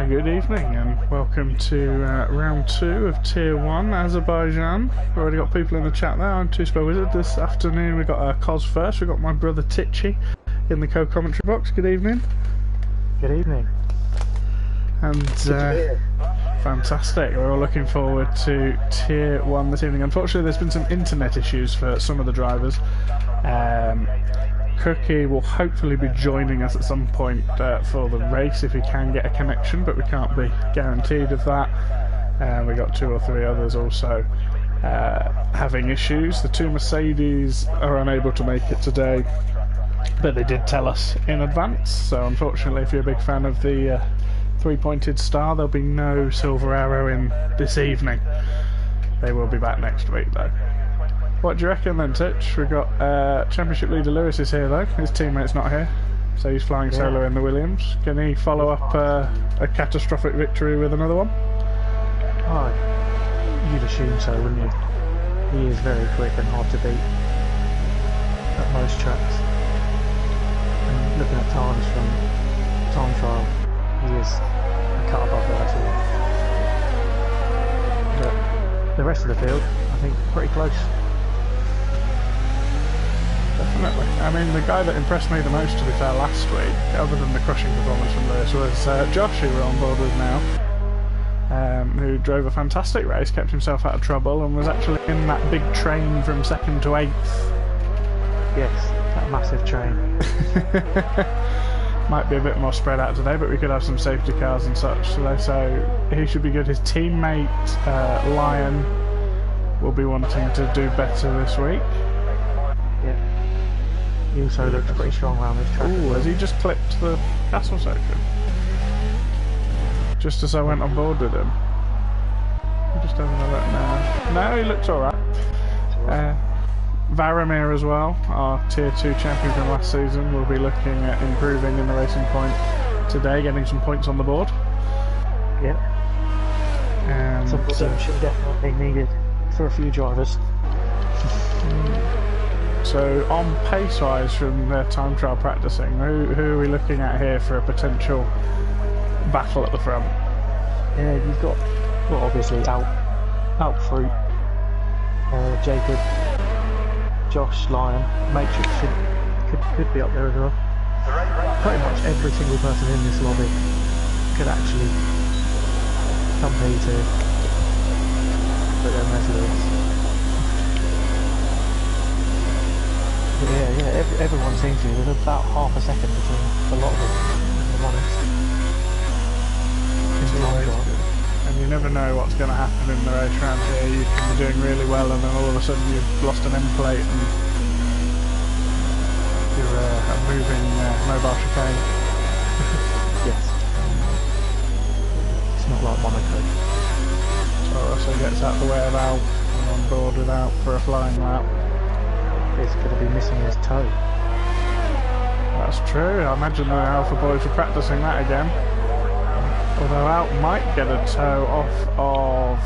Hi, good evening and welcome to round 2 of Tier 1 Azerbaijan. We've already got people in the chat there. I'm Two Spell Wizard. This afternoon we've got Cos first, we've got my brother Titchy in the co-commentary box. Good evening. Good evening. And fantastic, we're all looking forward to Tier 1 this evening. Unfortunately there's been some internet issues for some of the drivers. Cookie will hopefully be joining us at some point for the race if he can get a connection, but we can't be guaranteed of that. We got 2 or 3 others also having issues. The 2 Mercedes are unable to make it today, but they did tell us in advance, so unfortunately if you're a big fan of the 3-pointed star, there'll be no silver arrow in this evening. They will be back next week though. What do you reckon then, Titch? We've got Championship leader Lewis is here though, his teammate's not here, so he's flying solo in the Williams. Can he follow up a catastrophic victory with another one? Oh, you'd assume so, wouldn't you? He is very quick and hard to beat at most tracks. And looking at times from time trial, he is a cut above that. But the rest of the field, I think, pretty close. Definitely. I mean, the guy that impressed me the most, to be fair, last week, other than the crushing performance from Lewis, was Josh, who we're on board with now, who drove a fantastic race, kept himself out of trouble, and was actually in that big train from 2nd to 8th. Yes, that massive train. Might be a bit more spread out today, but we could have some safety cars and such today, so he should be good. His teammate, Lion, will be wanting to do better this week. Yeah. He also looks pretty strong around this track. Ooh, has he just clipped the castle section? Just as I went on board with him. I'm just having a look now. No, he looks alright. Varamir as well, our Tier 2 champion from last season, will be looking at improving in the racing point today, getting some points on the board. Yep. And some redemption definitely needed for a few drivers. So on pace-wise from their time trial practicing, who are we looking at here for a potential battle at the front? Yeah, you've got, well, obviously out Fruit, Jacob, Josh, Lion, Matrix could be up there as well. Pretty much every single person in this lobby could actually compete here, but then there's Lewis. Yeah, everyone seems to. There's about half a second between a lot of them, if I'm honest. And you never know what's going to happen in the race round here. You can be doing really well and then all of a sudden you've lost an end plate and you're a moving mobile chicane. Yes. It's not like Monaco. So Russell gets out the way of Al and on board with Al for a flying lap. He's going to be missing his toe. That's true. I imagine the Alpha boys were practicing that again. Although Al might get a toe off of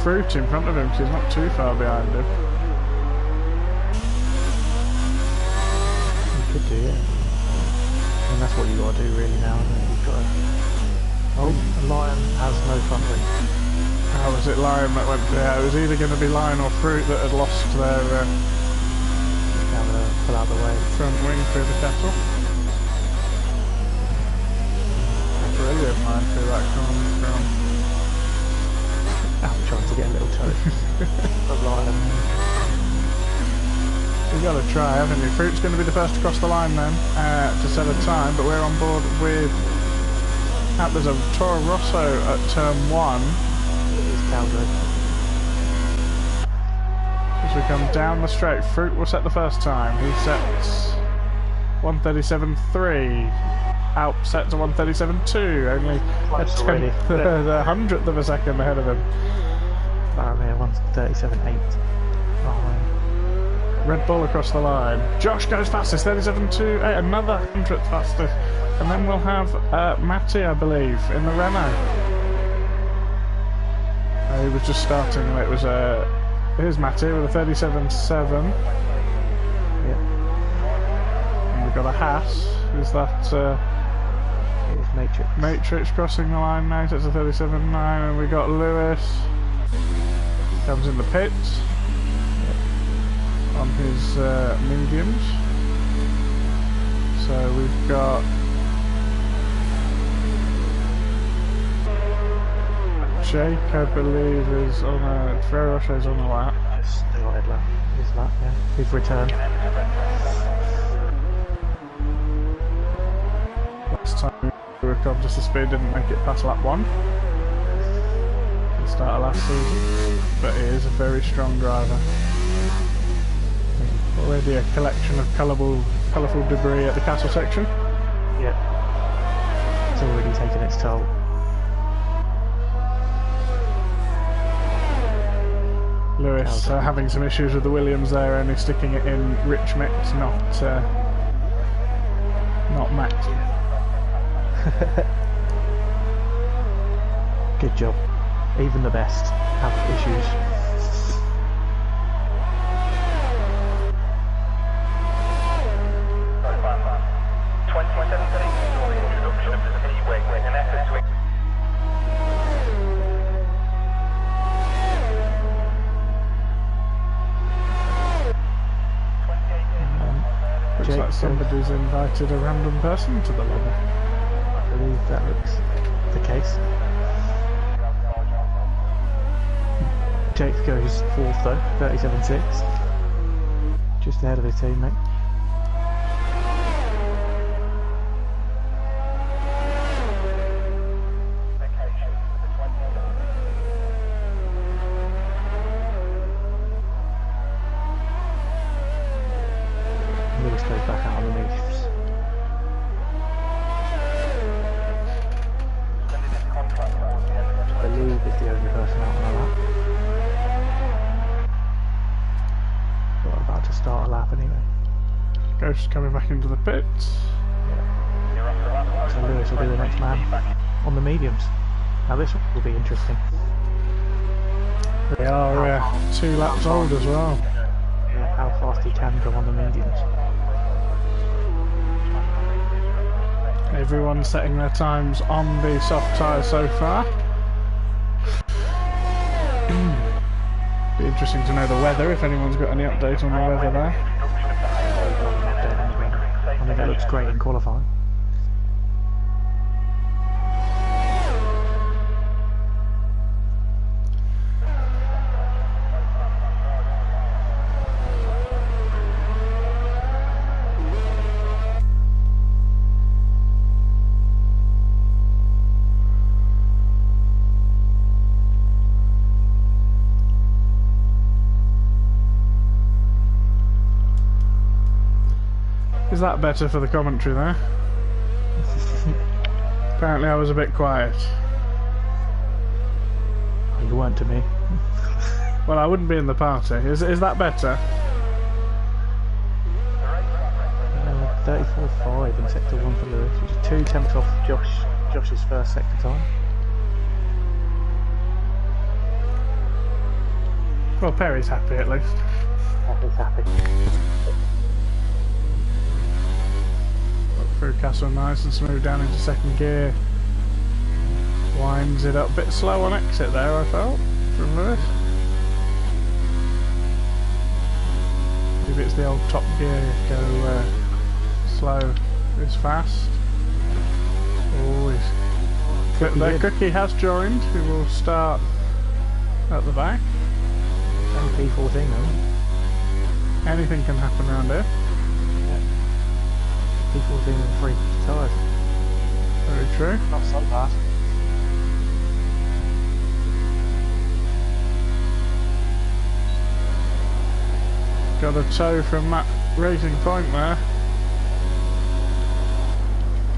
Fruit in front of him because he's not too far behind him. You could do, yeah. And that's what you got to do really now, isn't it? You've got to... Oh, a Lion has no front wing. How was it Lion that went there? Yeah, it was either going to be Lion or Fruit that had lost their pull out the way. Front wing through the castle. Brilliant line through that corner from Out trying to get a little toe. Of Lion. You've got to try, haven't you? Fruit's going to be the first to cross the line then to set a time, but we're on board with... there's a Toro Rosso at turn 1. As we come down the straight, Fruit will set the first time. He sets 1:37.3. Alp sets a 1:37.2. Only a 100th of a second ahead of him. Varamir 1:37.8. Red Bull across the line. Josh goes fastest, 37.28. Another 100th fastest. And then we'll have Matty, I believe, in the Renault. He was just starting, and it was here's Matty with a 37.7. Yeah. And we've got a Haas. Is that Matrix. Matrix crossing the line now, that's a 37.9, and we got Lewis. Comes in the pits on his mediums. So we've got Jake, I believe, is on a Ferrero Rocher's on a lap. Started lap. His lap, yeah. His return. Last time we were conscious the speed didn't make it past lap 1 at the start of last season, but he is a very strong driver. Already a collection of colourful debris at the castle section. Yeah. It's already taken its toll. Lewis having some issues with the Williams there, only sticking it in rich mix, not max. Good job. Even the best have issues. Looks like somebody's invited a random person to the lobby. I believe that looks the case. Jake goes 4th though, 37.6. Just ahead of his teammate. Lewis goes back out on the mediums. I believe is the only person out on a lap. We're about to start a lap anyway. Ghost coming back into the pits. So Lewis will be the next man on the mediums. Now this will be interesting. They are 2 laps old as well. Yeah, how fast he can go on the mediums. Everyone's setting their times on the soft tyres so far. Be interesting to know the weather, if anyone's got any update on the weather there. I mean, it looks great in qualifying. Is that better for the commentary there? Apparently I was a bit quiet. You weren't to me. Well, I wouldn't be in the party. Is that better? 34.5 in sector 1 for Lewis, which is 2 tenths off Josh's first sector time. Well, Perry's happy at least. He's happy. Through Castle nice and smooth down into second gear. Winds it up, a bit slow on exit there I felt from Lewis. Maybe it's the old top gear, go slow is fast. Always clipped there. Cookie has joined, who will start at the back. P14 though. Anything can happen around here. P14 and 3 tyres. Very true. Not so bad. Got a tow from Matt Racing Point there.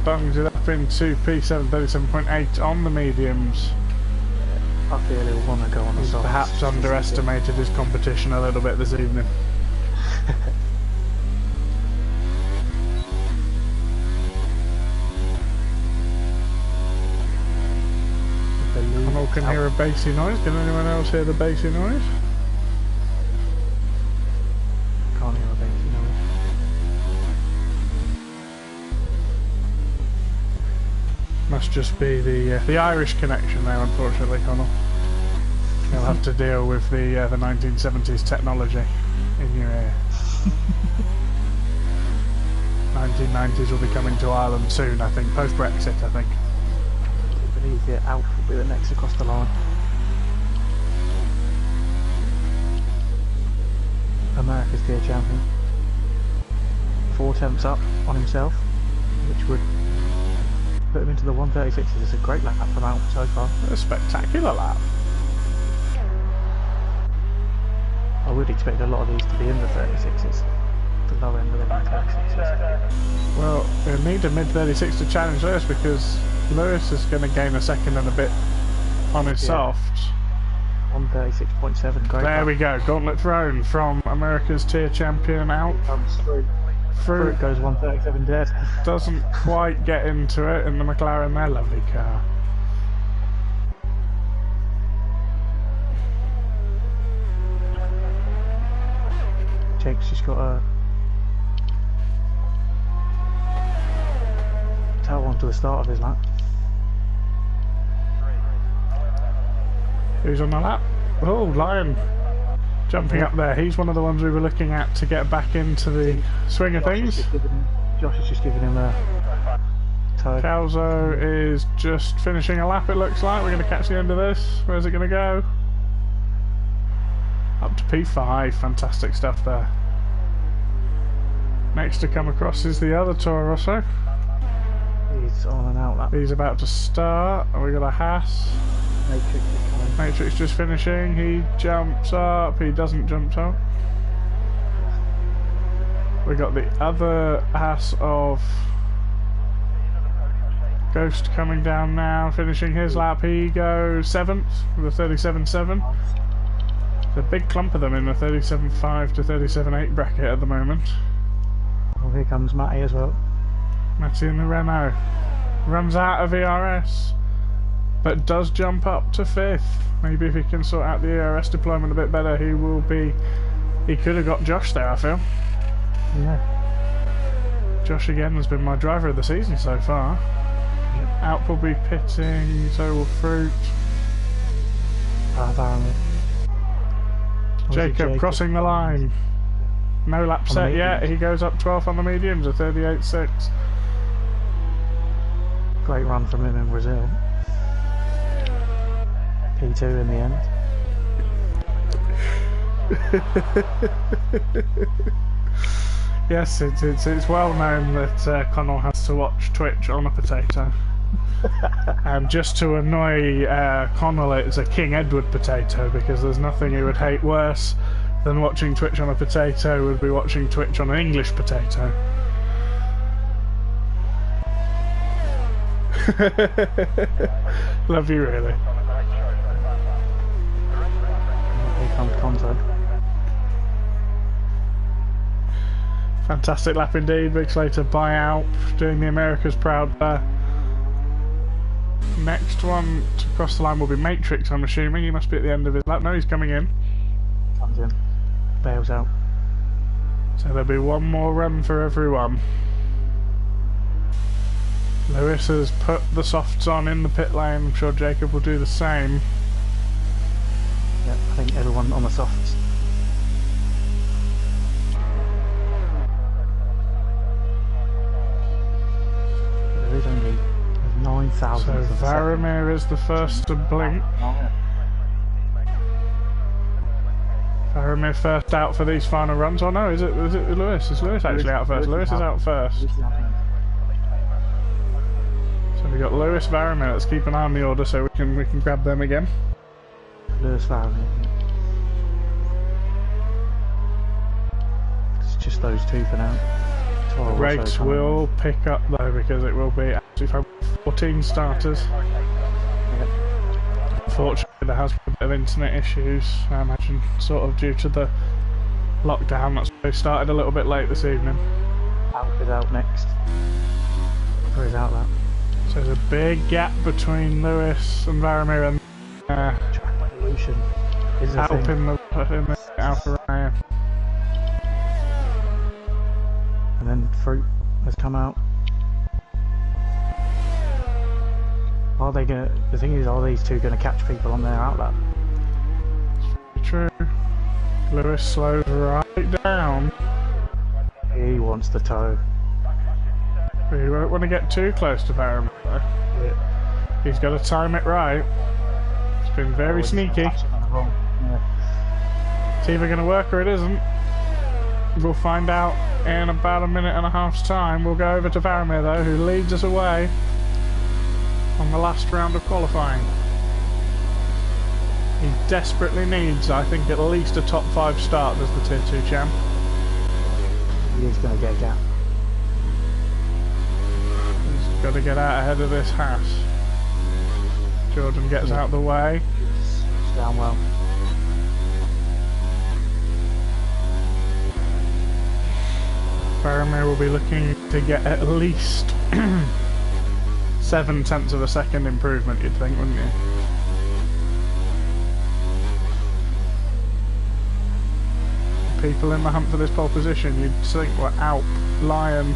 Bungs it up into P7 37.8 on the mediums. I feel he'll want to go on the He's softs. perhaps underestimated his competition a little bit this evening. I can hear a bassy noise. Can anyone else hear the bassy noise? Can't hear a bassy noise. Must just be the Irish connection there, unfortunately, Connell. You'll have to deal with the 1970s technology in your ear. 1990s will be coming to Ireland soon, I think, post-Brexit, I think. I believe Alf will be the next across the line. America's tier champion. 4 attempts up on himself, which would put him into the 136s. It's a great lap from Alf so far. A spectacular lap. I would expect a lot of these to be in the 36s. The low end of the 136s. Well, we'll need a mid-36 to challenge Lewis because Lewis is going to gain a second and a bit on his softs. 136.7, great. There we go, gauntlet thrown from America's tier champion out. Comes through. Through it goes 137 dead. Doesn't quite get into it in the McLaren there, lovely car. Jake's just got a tail on to the start of his lap. Who's on the lap? Oh, Lion jumping up there. He's one of the ones we were looking at to get back into the swing of things. Josh has just given him a toe. Calzo is just finishing a lap, it looks like. We're going to catch the end of this. Where's it going to go? Up to P5. Fantastic stuff there. Next to come across is the other Toro Rosso. He's on and out lap. He's about to start. And we've got a Haas. Matrix is coming. Matrix just finishing. He jumps up. He doesn't jump up. We got the other Haas of Ghost coming down now, finishing his lap. He goes 7th with a 37.7. There's a big clump of them in the 37.5 to 37.8 bracket at the moment. Oh, here comes Matty as well. Matty in the Renault. Runs out of ERS, but does jump up to 5th. Maybe if he can sort out the ERS deployment a bit better, he will be... He could have got Josh there, I feel. Yeah. Josh again has been my driver of the season so far. Yep. Alp will be pitting, so will Fruit. Jacob crossing the line. No lap set yet. He goes up 12th on the mediums, a 38.6. Great run from him in Brazil. P2 in the end. Yes, it's well known that Connell has to watch Twitch on a potato. Just to annoy Connell, it's a King Edward potato, because there's nothing he would hate worse than watching Twitch on a potato would be watching Twitch on an English potato. Love you, really. Here comes Conzo. Fantastic lap indeed. Big Slater buyout, doing the America's proud there. Next one to cross the line will be Matrix, I'm assuming. He must be at the end of his lap. No, he's coming in. Comes in. Bails out. So there'll be one more run for everyone. Lewis has put the softs on in the pit lane. I'm sure Jacob will do the same. Yeah, I think everyone on the softs. There is only 9,000. So Varamir is the first to blink. Varamir first out for these final runs. Oh no, is it Lewis? Is Lewis actually out first? Lewis is out first. So we got Lewis, Varamir. Let's keep an eye on the order so we can grab them again. Lewis Varamir. It's just those two for now. The race will pick up though, because it will be actually 14 starters. Yep. Unfortunately, there has been a bit of internet issues, I imagine, sort of due to the lockdown. That's why they started a little bit late this evening. Alf is out next. Or is out that? So there's a big gap between Lewis and Varamir and Track evolution is a Alp thing. in the Alpha Ryan. And then Fruit has come out. Are they gonna? The thing is, are these two gonna catch people on their outlap? True. Lewis slows right down. He wants the toe. We won't want to get too close to Barham though. Yeah. He's got to time it right. It's been very sneaky. Yeah. It's either going to work or it isn't. We'll find out in about a minute and a half's time. We'll go over to Varamir though, who leads us away on the last round of qualifying. He desperately needs, I think, at least a top 5 start as the Tier 2 champ. He is going to get a gap. He's got to get out ahead of this Haas. Jordan gets out of the way. It's down well. Faramir will be looking to get at least 0.7 of a second improvement, you'd think, wouldn't you? People in the hunt for this pole position, you'd think were Alp, Lion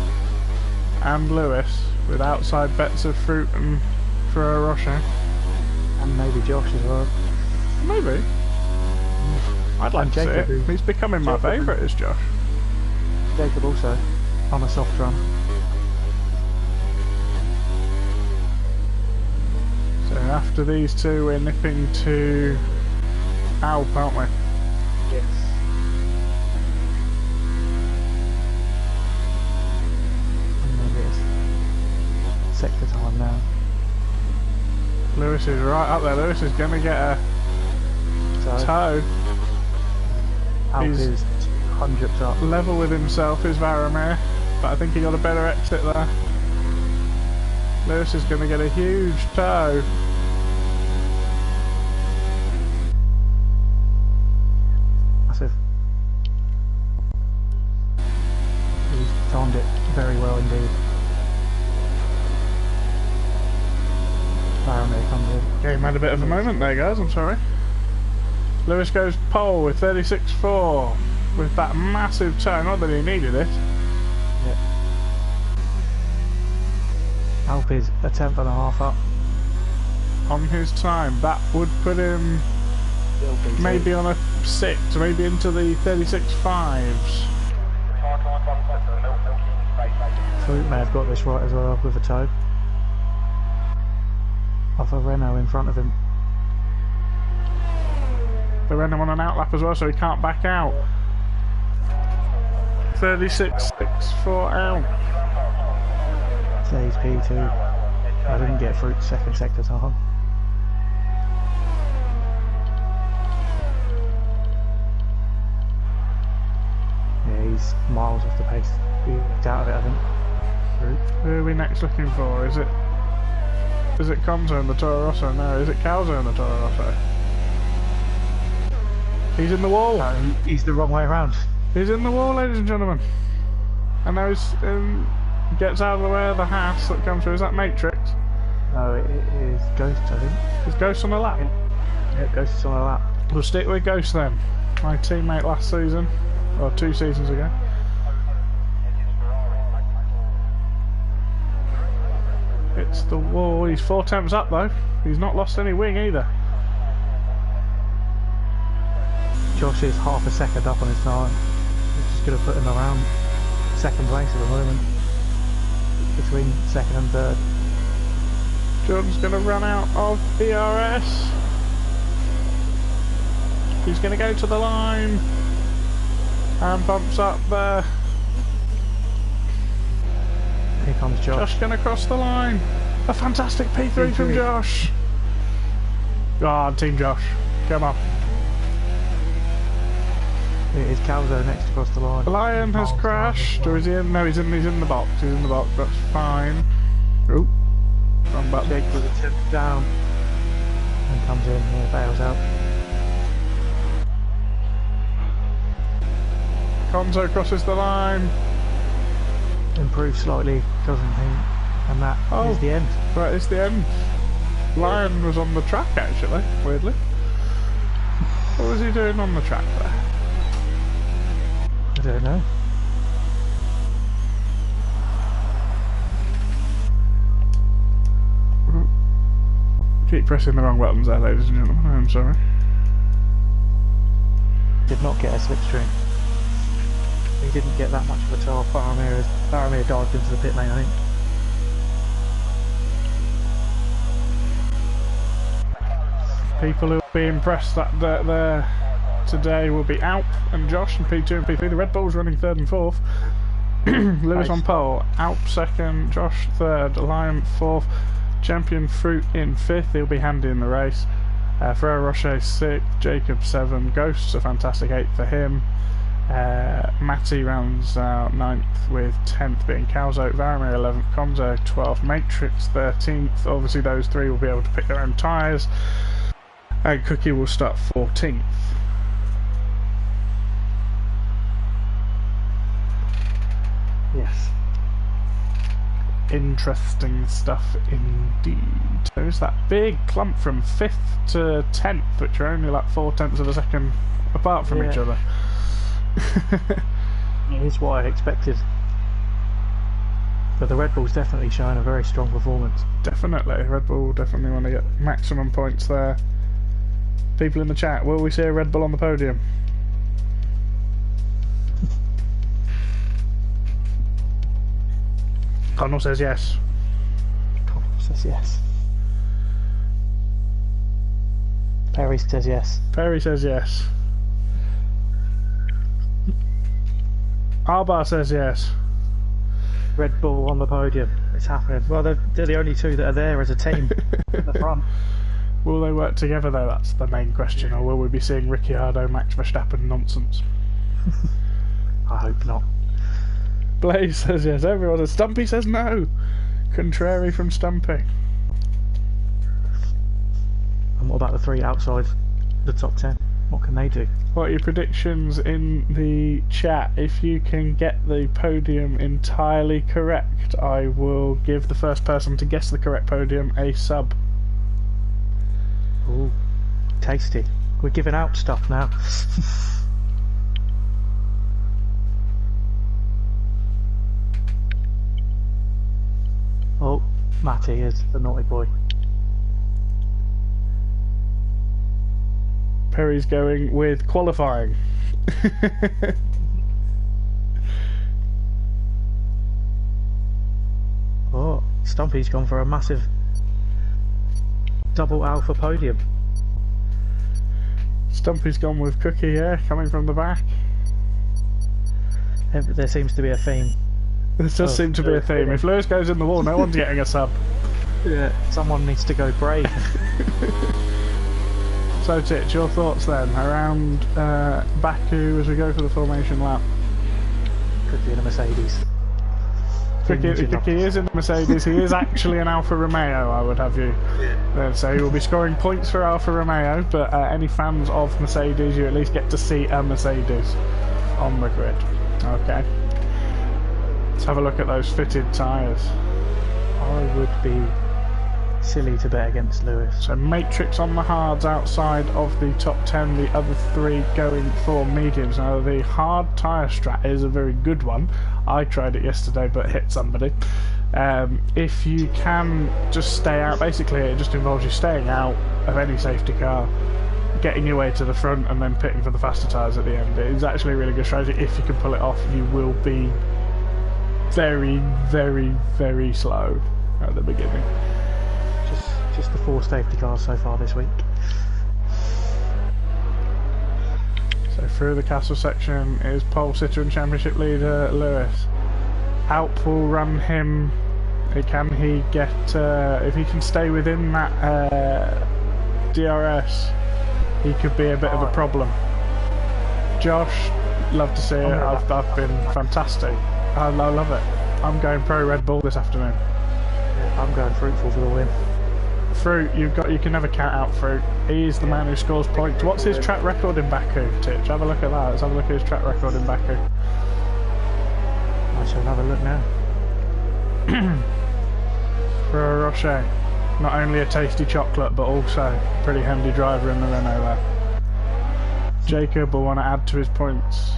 and Lewis, with outside bets of Fruit and Ferrero Rocher. And maybe Josh as well. Maybe. I'd like to see it. He's becoming my favourite, is Josh. Jacob also, on a soft run. So after these two, we're nipping to Alp, aren't we? Yes. Sector time now. Lewis is right up there. Lewis is going to get a toe. Alp He's is 200 up. Level with himself is Varamir, but I think he got a better exit there. Lewis is going to get a huge toe. Massive. He's timed it very well indeed. Varamir comes in. Game had a bit of a moment there, guys, I'm sorry. Lewis goes pole with 36.4 with that massive toe, not that he needed it. Yeah. Alp is a 10.5 up. On his time, that would put him maybe on a 6, maybe into the 36.5s. Fruit may have got this right as well with a toe. Off a Renault in front of him. The Renault on an outlap as well, so he can't back out. 36.6 for Alp. Says P2. I didn't get Fruit's second sector time. Yeah, he's miles off the pace. He's out of it, I think. Fruit. Who are we next looking for? Is it Conzo in the Toro Rosso? No, is it Calzo in the Toro Rosso? He's in the wall. No, he's the wrong way around. He's in the wall, ladies and gentlemen. And now he's gets out of the way of the Haas that comes through. Is that Matrix? No, it is Ghost, I think. Is Ghost on the lap? Yeah, Ghost is on a lap. We'll stick with Ghost then. My teammate last season, or 2 seasons ago. It's the wall. He's 4 temps up though. He's not lost any wing either. Josh is half a second up on his time. Which is going to put him around second place at the moment. Between second and third. Jordan's going to run out of DRS. He's going to go to the line. And bumps up there. Here comes Josh. Josh going to cross the line. A fantastic P3 from Josh. Go on, Team Josh. Come on. It is Calzo next across the line. Lion has crashed. Or is he in? No, he's in the box. He's in the box. That's fine. Oh. Wrong button. Jake with a tip down. And comes in here, bails out. Conzo crosses the line. Improves slightly, doesn't he? And that is the end. That is the end. Lion was on the track actually, weirdly. What was he doing on the track there? I don't know. Keep pressing the wrong buttons there, ladies and gentlemen. I'm sorry. Did not get a slipstream. He didn't get that much of a tail. Faramir dived into the pit lane, I think. People who will be impressed that there today will be Alp and Josh and P2 and P3. The Red Bull's running 3rd and 4th. Lewis on pole, Alp 2nd, Josh 3rd, Lion 4th, Champion Fruit in 5th. He'll be handy in the race. Ferrero Rocher 6th, Jacob 7, Ghost's a fantastic 8th for him. Matty rounds out 9th with 10th being Calzo, Varamir 11th, Conzo 12th, Matrix 13th. Obviously those three will be able to pick their own tyres. And Cookie will start 14th. Yes. Interesting stuff indeed. There's that big clump from 5th to 10th, which are only like 4/10 of a second apart from each other. It is what I expected. But the Red Bull's definitely showing a very strong performance. Definitely. Red Bull definitely want to get maximum points there. People in the chat, will we see a Red Bull on the podium? Connell says yes. Connell says yes. Perry says yes. Perry says yes. Arbar says yes. Red Bull on the podium. It's happening. Well, they're the only two that are there as a team at the front. Will they work together though? That's the main question. Or will we be seeing Ricciardo, Max Verstappen nonsense? I hope not. Blaze says yes. Everyone says. Stumpy says no. Contrary from Stumpy. And what about the three outside the top 10? What can they do? What are your predictions in the chat? If you can get the podium entirely correct, I will give the first person to guess the correct podium a sub. Ooh, tasty. We're giving out stuff now. Oh, Matty is the naughty boy. Perry's going with qualifying. Oh, Stumpy's gone for a massive double alpha podium. Stumpy's gone with Cookie, yeah, coming from the back. There seems to be a theme. There does seem to be a theme. If Lewis goes in the wall, no one's getting a sub. Yeah, someone needs to go brave. So Titch, your thoughts then around Baku as we go for the formation lap? Could be in a Mercedes. Cookie is in the Mercedes. He is actually an Alfa Romeo, I would have you. So he will be scoring points for Alfa Romeo, but any fans of Mercedes, you at least get to see a Mercedes on the grid. Okay. Let's have a look at those fitted tyres. I would be silly to bet against Lewis. So Matrix on the hards outside of the top 10, the other three going for mediums. Now the hard tyre strat is a very good one. I tried it yesterday but hit somebody. If you can just stay out, basically it just involves you staying out of any safety car, getting your way to the front and then pitting for the faster tyres at the end. It is actually a really good strategy. If you can pull it off, you will be very, very, very slow at the beginning. Just the 4 safety cars so far this week. So through the castle section is pole sitter and championship leader Lewis. Alp will run him. Can he get? If he can stay within that DRS, he could be a bit of a problem. Josh, love to see it. I've been fantastic. I love it. I'm going pro Red Bull this afternoon. Yeah, I'm going Fruitful for the win. Fruit, you can never count out Fruit. He's the man who scores points. What's his track record in Baku, Titch? Have a look at that. Let's have a look at his track record in Baku. I shall have a look now. For Rocher, not only a tasty chocolate, but also a pretty handy driver in the Renault there. Jacob will want to add to his points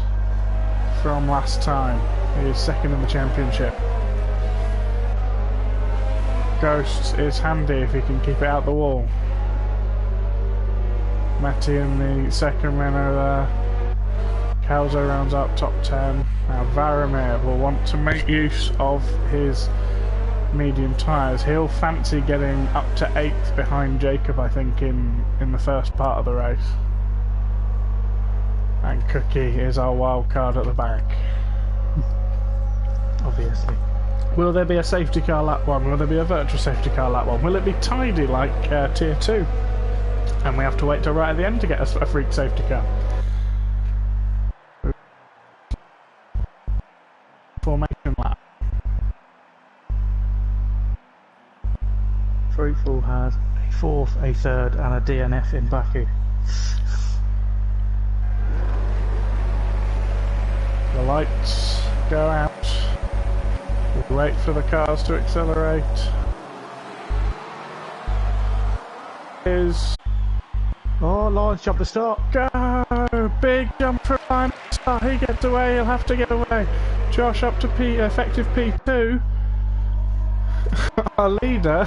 from last time. He is second in the championship. Ghosts is handy if he can keep it out the wall. Matty in the second Renault there. Calzo rounds up top 10. Now Varamir will want to make use of his medium tyres. He'll fancy getting up to 8th behind Jacob, I think, in the first part of the race. And Cookie is our wild card at the back. Obviously. Will there be a safety car lap 1? Will there be a virtual safety car lap 1? Will it be tidy like tier 2? And we have to wait till right at the end to get a freak safety car. Formation lap. Fruitful has a 4th, a 3rd and a DNF in Baku. The lights go out. We wait for the cars to accelerate. Oh, Lawrence jumped the start. Go! Big jump from Lion at the start. He gets away, he'll have to get away. Josh up to effective P2. Our leader.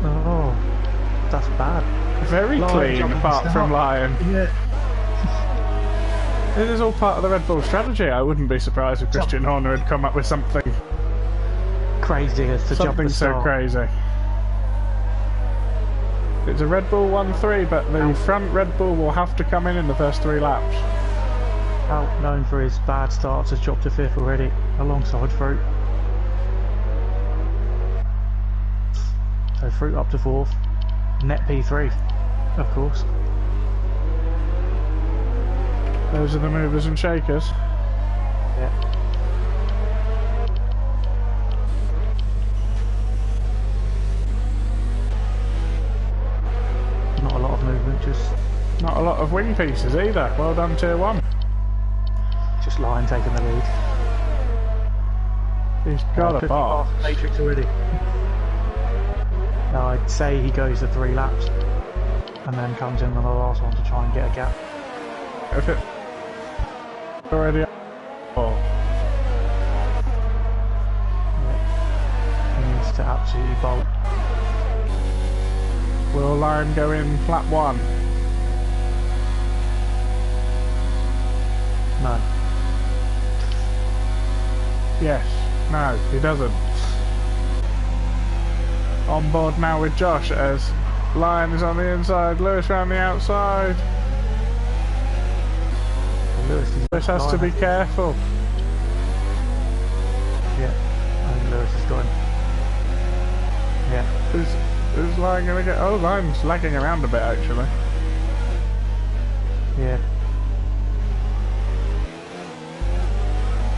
Oh, that's bad. Very Lion clean, apart from Lion. Yeah. This is all part of the Red Bull strategy. I wouldn't be surprised if Christian Horner had come up with something Crazy as to jump the so start. crazy. It's a Red Bull 1-3, but the front Red Bull will have to come in the first 3 laps. Out known for his bad starts, has dropped to 5th already, alongside Fruit. So Fruit up to 4th, net P3, of course. Those are the movers and shakers. Yeah. Not a lot of movement, just Not a lot of wing pieces either. Well done, Tier 1. Lion taking the lead. He's got a box. Matrix already. Now I'd say he goes the 3 laps and then comes in on the last one to try and get a gap. If it already oh. Yeah. He needs to absolutely bolt. Will Lion go in lap 1? No. Yes. No, he doesn't. On board now with Josh as Lion is on the inside, Lewis round the outside. Lewis has to be careful. Yeah, I think Lewis has got him. Yeah. Is Lion going to get... Oh, Lion's lagging around a bit actually. Yeah.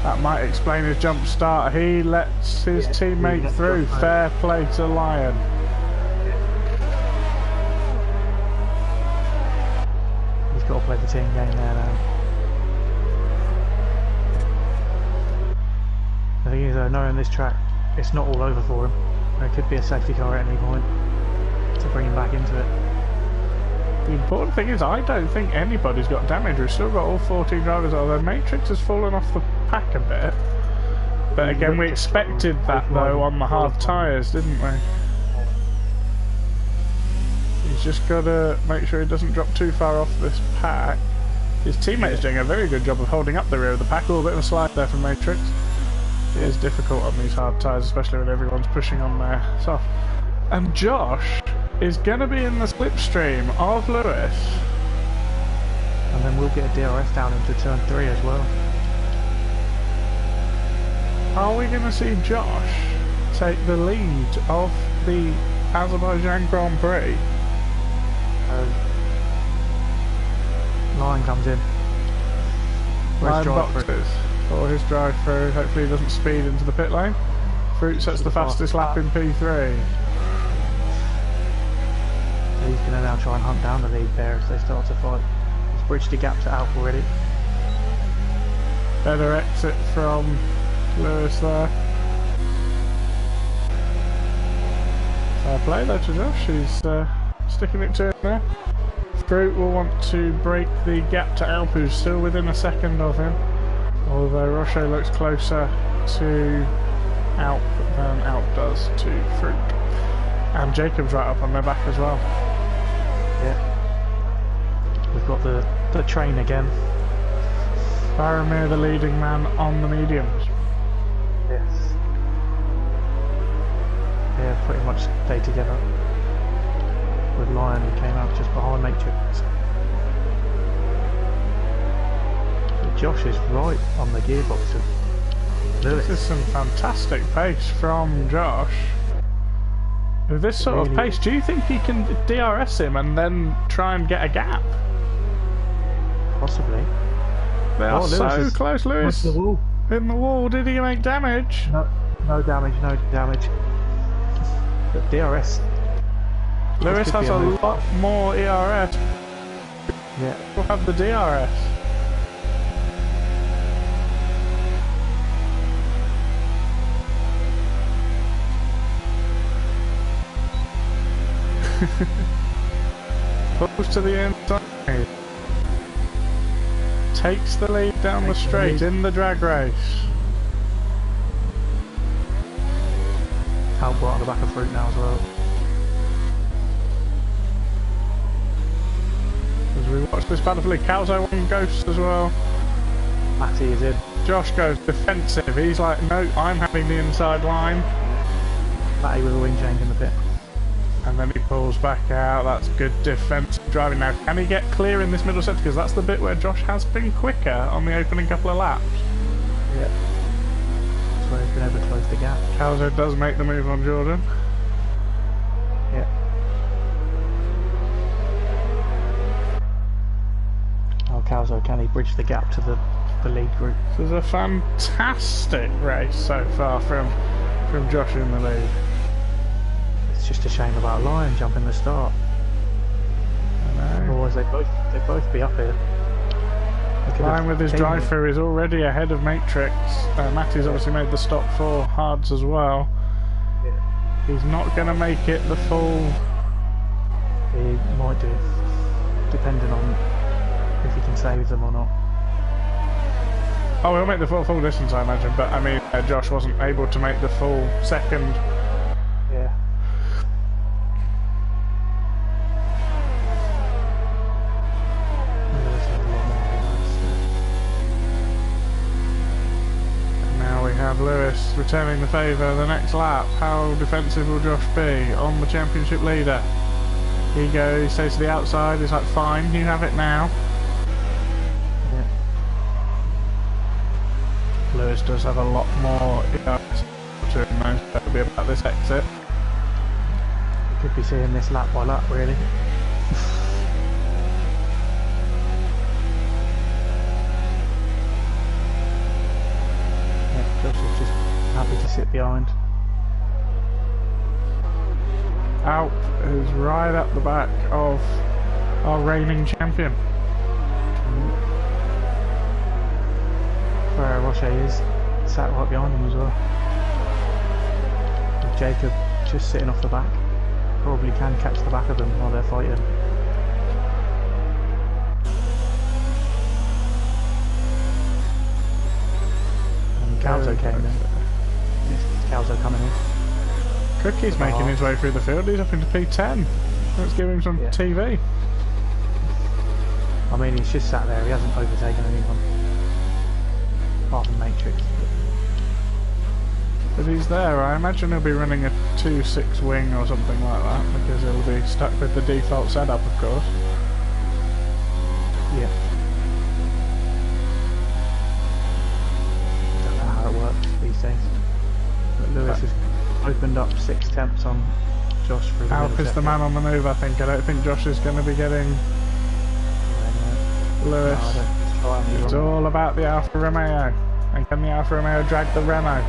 That might explain his jump start. He lets his teammate through. Fair play to Lion. He's got to play the team game there now. The thing is though, knowing this track, it's not all over for him. There could be a safety car at any point to bring him back into it. The important thing is I don't think anybody's got damage. We've still got all 14 drivers, although Matrix has fallen off the pack a bit. But again, we expected that though on the hard tyres, didn't we? He's just got to make sure he doesn't drop too far off this pack. His teammate's doing a very good job of holding up the rear of the pack. A little bit of a slide there from Matrix. It is difficult on these hard tyres, especially when everyone's pushing on their soft. And Josh is going to be in the slipstream of Lewis. And then we'll get a DRS down into turn 3 as well. Are we going to see Josh take the lead of the Azerbaijan Grand Prix? Lion comes in. Lion boxes for his drive through. Hopefully he doesn't speed into the pit lane. Fruit sets the fastest lap in P3. He's going to now try and hunt down the lead pair as they start to fight. He's bridged the gap to Alp already. Better exit from Lewis there. Fair play though to Josh, he's sticking it to him there. Fruit will want to break the gap to Alp, who's still within a second of him. Although Roche looks closer to Alp than Alp does to Fruit. And Jacob's right up on their back as well. Yeah. We've got the train again. Faramir, the leading man on the mediums. Yes. Yeah, pretty much stayed together. With Lion, who came out just behind Matrix. But Josh is right on the gearbox of Lewis. This is some fantastic pace from Josh. With this sort of pace, do you think he can DRS him and then try and get a gap? Possibly. They are so close, Lewis. In the wall. In the wall, did he make damage? No damage, no damage. But DRS. Lewis has a lot more ERS. Yeah. We'll have the DRS. Pulls to the inside. Takes the lead down the straight in the drag race. Alp right on the back of Fruit now as well. As we watch this battlefield, Calzo on Ghost as well. Matty is in. Josh goes defensive. He's like, no, I'm having the inside line. Matty with a wing change in the pit. And then he pulls back out. That's good defensive driving. Now, can he get clear in this middle sector? Because that's the bit where Josh has been quicker on the opening couple of laps. Yeah. That's where he's been able to close the gap. Calzo does make the move on Jordan. Yeah. Oh, Calzo, can he bridge the gap to the lead group? This is a fantastic race so far from Josh in the lead. It's just a shame about Lion jumping the start. I know. Otherwise they'd both be up here. Lion with his drive-through is already ahead of Matrix. Matty's obviously made the stop for hards as well. Yeah. He's not going to make it the full... He might do, depending on if he can save them or not. Oh, he'll make the full distance, I imagine, but I mean, Josh wasn't able to make the full second. Yeah. Now we have Lewis returning the favour the next lap. How defensive will Josh be on the championship leader? He goes, he stays to the outside, he's like, fine, you have it now. Lewis does have a lot more to him though, so it'll be about this exit. We could be seeing this lap by lap, really. Yeah, Josh is just happy to sit behind. Alp is right at the back of our reigning champion. Where Roche is sat right behind him as well. With Jacob just sitting off the back. Probably can catch the back of them while they're fighting. And Calzo came in. Yes, Calzo coming in. Cookie's making his way through the field, he's up into P10. Let's give him some TV. I mean, he's just sat there, he hasn't overtaken anyone. Apart from Matrix. But he's there, I imagine he'll be running a 2.6 wing or something like that, because he'll be stuck with the default setup, of course. Yeah. Don't know how it works these days. But Lewis has opened up 6 temps on Josh for the Alp is the man on the move, I think. I don't think Josh is going to be getting Lewis. No, it's all about the Alfa Romeo. And can the Alfa Romeo drag the Renault?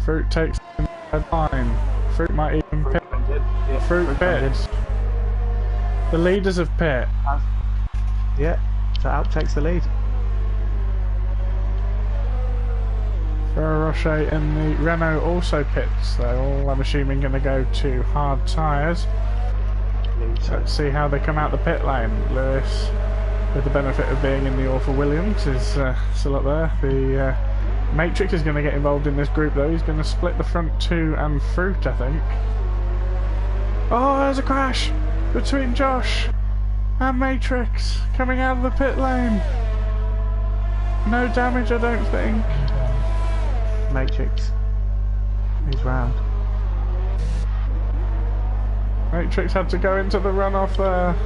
Fruit takes the line. Fruit might even pit. Yeah, Fruit pits. The leaders of pit. Yeah, so Alp takes the lead. Ferrero Rocher and the Renault also pits. They're all, I'm assuming, going to go to hard tyres. Let's see how they come out the pit lane. Lewis, with the benefit of being in the Alfa Williams, is still up there. The Matrix is going to get involved in this group though. He's going to split the front two and Fruit, I think. Oh, there's a crash between Josh and Matrix coming out of the pit lane. No damage, I don't think. Matrix is round. Matrix had to go into the runoff there.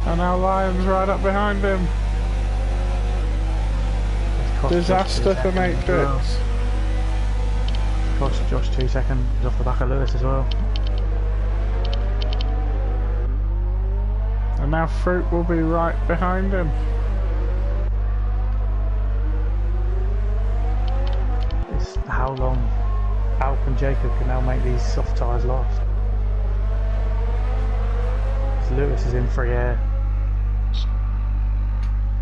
And now Lion's right up behind him. Disaster for Matrix. Cost Josh 2 seconds off the back of Lewis as well. And now Fruit will be right behind him. It's how long Alp and Jacob can now make these soft tyres last. Lewis is in free air.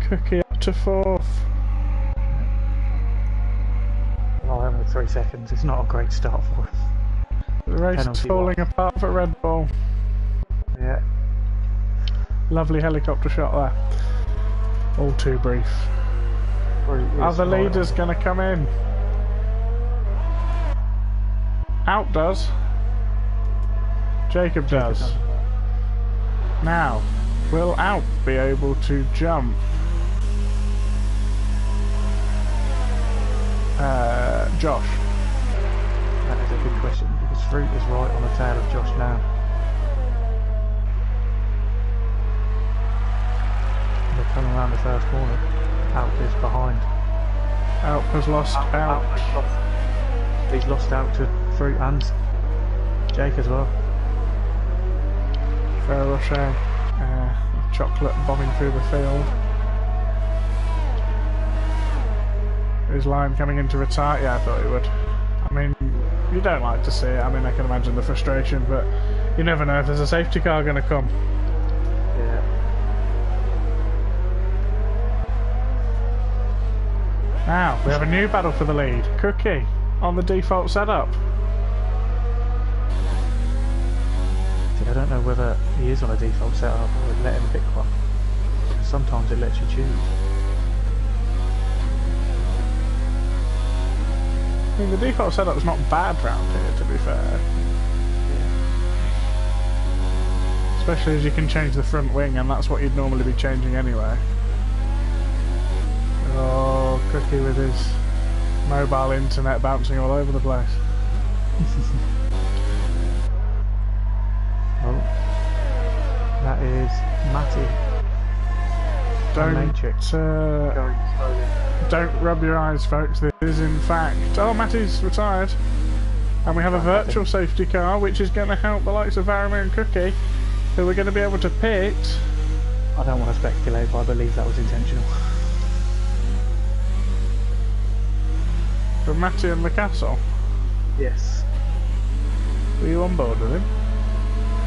Cookie up to 4th. Lion with 3 seconds. It's not a great start for him. The race is falling apart for Red Bull. Yeah. Lovely helicopter shot there. All too brief. Other leaders going to come in. Out does. Jacob does. Now, will Alp be able to jump? Josh. That is a good question because Fruit is right on the tail of Josh now. They're coming around the first corner. Alp is behind. Alp has lost out. He's lost out to Fruit and Jake as well. Ferroche, chocolate bombing through the field. Is Lion coming in to retire? Yeah, I thought he would. I mean, you don't like to see it. I mean, I can imagine the frustration, but you never know if there's a safety car going to come. Yeah. Now, we have a new battle for the lead. Cookie on the default setup. See, I don't know whether he is on a default setup or would let him pick one. Sometimes it lets you choose. I mean, the default setup's not bad round here, to be fair. Yeah. Especially as you can change the front wing, and that's what you'd normally be changing anyway. Oh, Cookie with his mobile internet bouncing all over the place. Oh, that is Matty. Don't rub your eyes, folks. This is in fact... Oh, Matty's retired. And we have a virtual safety car, which is going to help the likes of Varrimer and Cookie, who we're going to be able to pit. I don't want to speculate, but I believe that was intentional. For Matty and the castle. Yes. Were you on board with him?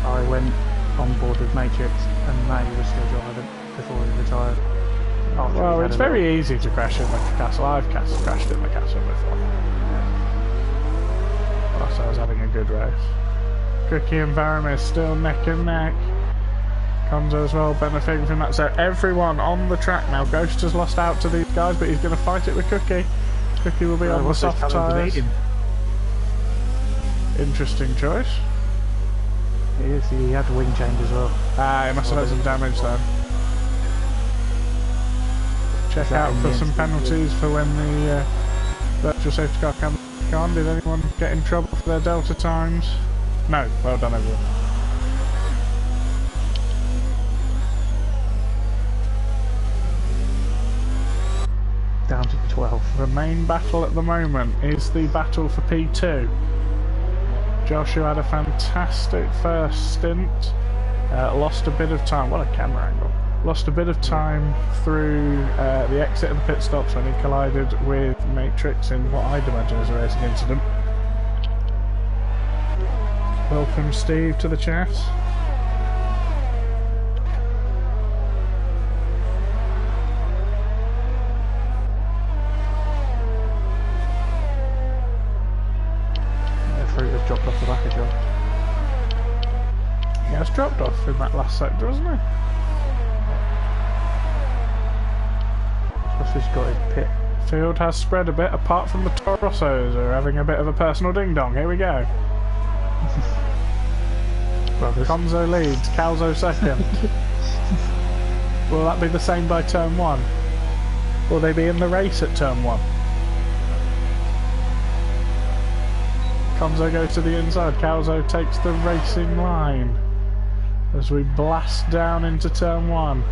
I went on board with Matrix, and Matty was still driving before he retired. Well, it's very easy to crash in the castle. I've crashed in the castle before. Whilst I was having a good race. Cookie and Varrimer still neck and neck. Konzo as well benefiting from that. So everyone on the track now. Ghost has lost out to these guys, but he's going to fight it with Cookie. Cookie will be on the soft tyres. Interesting choice. He had the wing change as well. Ah, he must have had some damage then. Check out for some penalties for when the virtual safety car comes on. Did anyone get in trouble for their delta times? No. Well done, everyone. Down to 12. The main battle at the moment is the battle for P2. Joshua had a fantastic first stint. Lost a bit of time. What a camera angle. Lost a bit of time through the exit of the pit stops when he collided with Matrix in what I'd imagine is a racing incident. Welcome, Steve, to the chat. Fruit has dropped off the back of Josh. He has dropped off in that last sector, hasn't he? Josh has got his pit Field has spread a bit, apart from the Torossos who are having a bit of a personal ding-dong. Here we go. Brothers. Conzo leads, Calzo second. Will that be the same by turn 1? Will they be in the race at turn 1? Conzo goes to the inside, Calzo takes the racing line as we blast down into turn 1.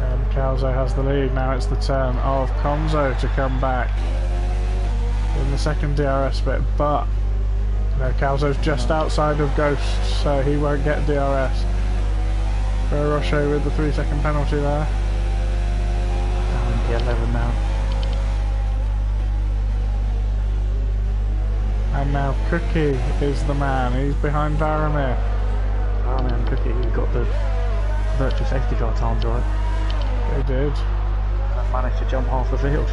And Calzo has the lead. Now it's the turn of Conzo to come back in the second DRS bit, but no, Calzo's just outside of Ghost, so he won't get DRS. Roche with the 3-second penalty there. And P11 now. And now Cookie is the man. He's behind Varamir. Varamir and Cookie, who got the virtual safety car times right. They did. And managed to jump half the field.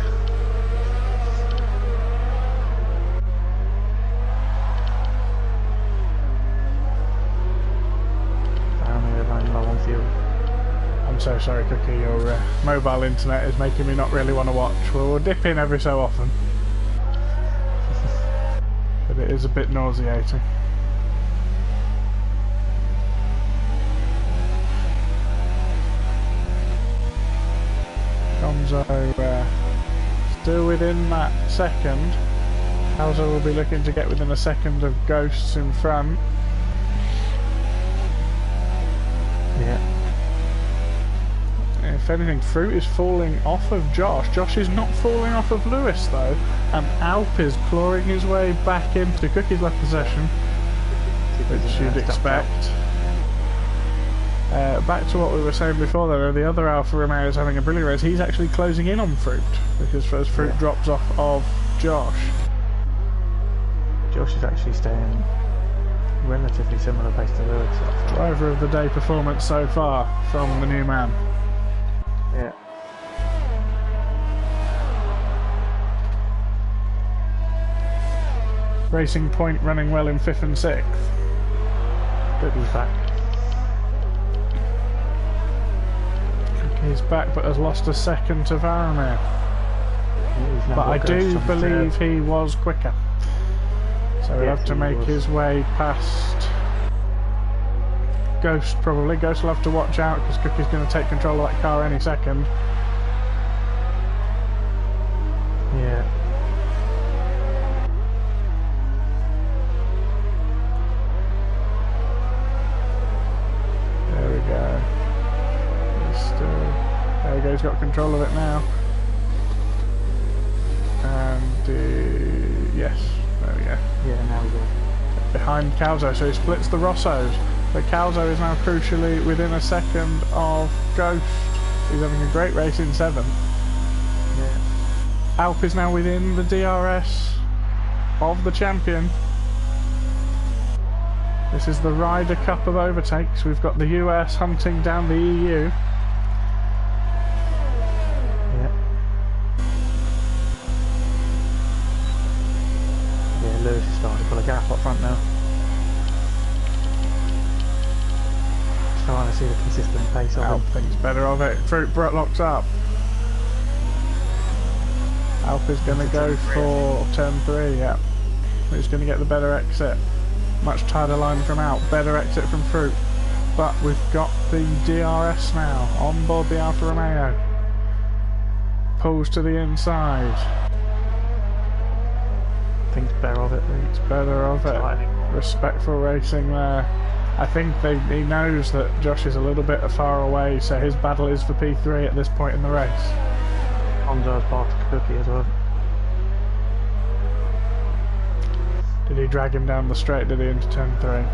Varamir running low on fuel. I'm so sorry, Cookie. Your mobile internet is making me not really want to watch. We'll dip in every so often. But it is a bit nauseating. Conzo still within that second. Calzo will be looking to get within a second of Ghosts in front. Yeah. If anything, Fruit is falling off of Josh. Josh is not falling off of Lewis though, and Alp is clawing his way back into Cookie's left possession, which you'd expect. Back to what we were saying before though, the other Alfa Romeo is having a brilliant race. He's actually closing in on Fruit, because as Fruit drops off of Josh. Josh is actually staying relatively similar pace to Lewis. Driver of the day performance so far from the new man. Yeah. Racing Point running well in 5th and 6th. Cookie's back. He's back but has lost a second to Varamir. But I do believe he was quicker. So he'll have to make his way past Ghost probably. Ghost will have to watch out because Cookie's going to take control of that car any second. Yeah. There we go. He's still... There we go, he's got control of it now. And yes, there we go. Yeah, now we go. Behind Calzo, so he splits the Rossos. But Calzo is now crucially within a second of Ghost. He's having a great race in 7th. Yeah. Alp is now within the DRS of the champion. This is the Ryder Cup of overtakes. We've got the US hunting down the EU. Yeah, Lewis is starting to pull a gap up front now. Trying to see the consistent pace of Alp him. thinks better of it. Fruit locks up. Alp is going to go for turn 3, yeah. He's going to get the better exit. Much tighter line from Alp. Better exit from Fruit. But we've got the DRS now on board the Alfa Romeo. Pulls to the inside. Thinks better of it. Thinks better of it. Respectful racing there. I think he knows that Josh is a little bit far away, so his battle is for P3 at this point in the race. Conzo's part of Cookie as well. Did he drag him down the straight, did he, into turn 3?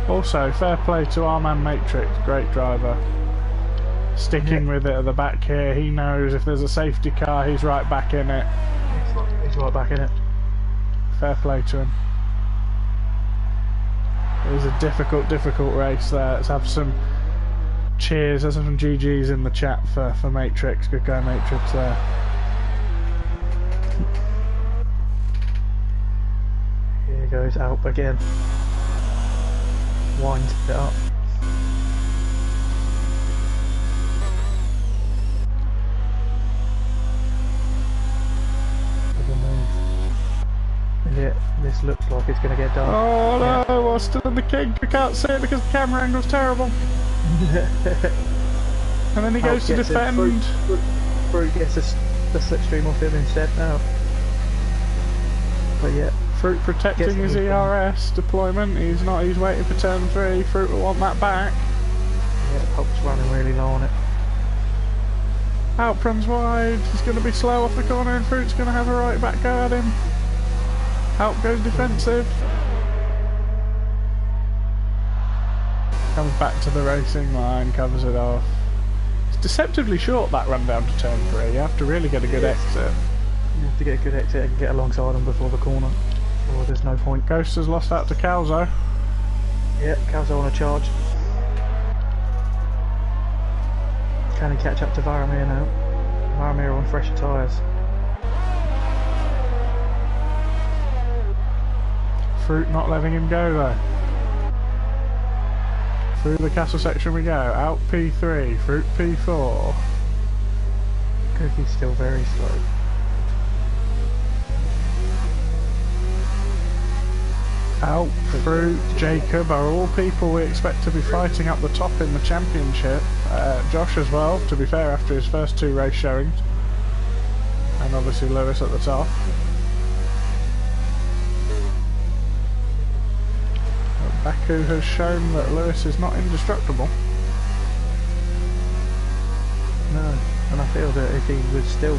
Also, fair play to our man Matrix, great driver. Sticking with it at the back here, he knows if there's a safety car, he's right back in it. He's right back in it. Fair play to him. It was a difficult race there. Let's have some cheers, let's have some GGs in the chat for Matrix. Good guy Matrix there. Here goes Alp again. winds it up. Yeah, this looks like it's going to get dark. Oh no, we're still in the king. I can't see it because the camera angle's terrible. And then he goes to defend. Fruit gets the slipstream off him instead now. But yeah. Fruit protecting his ERS deployment. He's not. He's waiting for turn 3. Fruit will want that back. Yeah, Pulp's running really low on it. Alp runs wide. He's going to be slow off the corner, and Fruit's going to have a right back go at him. Alp goes defensive. Comes back to the racing line, covers it off. It's deceptively short, that run down to turn 3. You have to really get a good exit. You have to get a good exit and get alongside them before the corner, or there's no point. Ghost has lost out to Calzo. Yep, Calzo on a charge. Can he catch up to Varamir now? Varamir on fresher tyres. Fruit not letting him go though. Through the castle section we go. Out P3, Fruit P4. Cookie's still very slow. Alp, Fruit, Jacob are all people we expect to be fighting up the top in the championship. Josh as well, to be fair, after his first 2 race showings. And obviously Lewis at the top. But Baku has shown that Lewis is not indestructible. No, and I feel that if he was still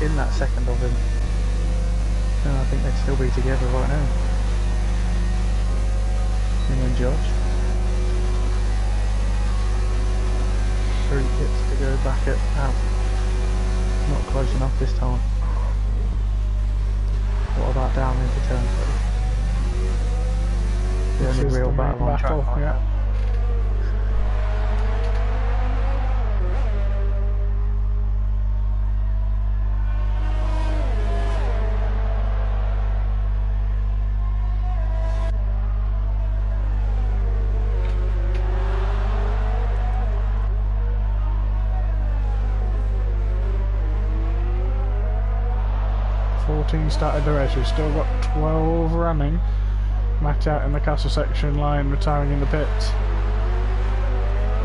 in that second of him, I think they'd still be together right now. Him and Josh. Fruit gets to go back at Alp. Not close enough this time. What about down into turn 3? The only real battle on track right now. Started the race, we've still got 12 running. Matt out in the castle section, Lion retiring in the pits.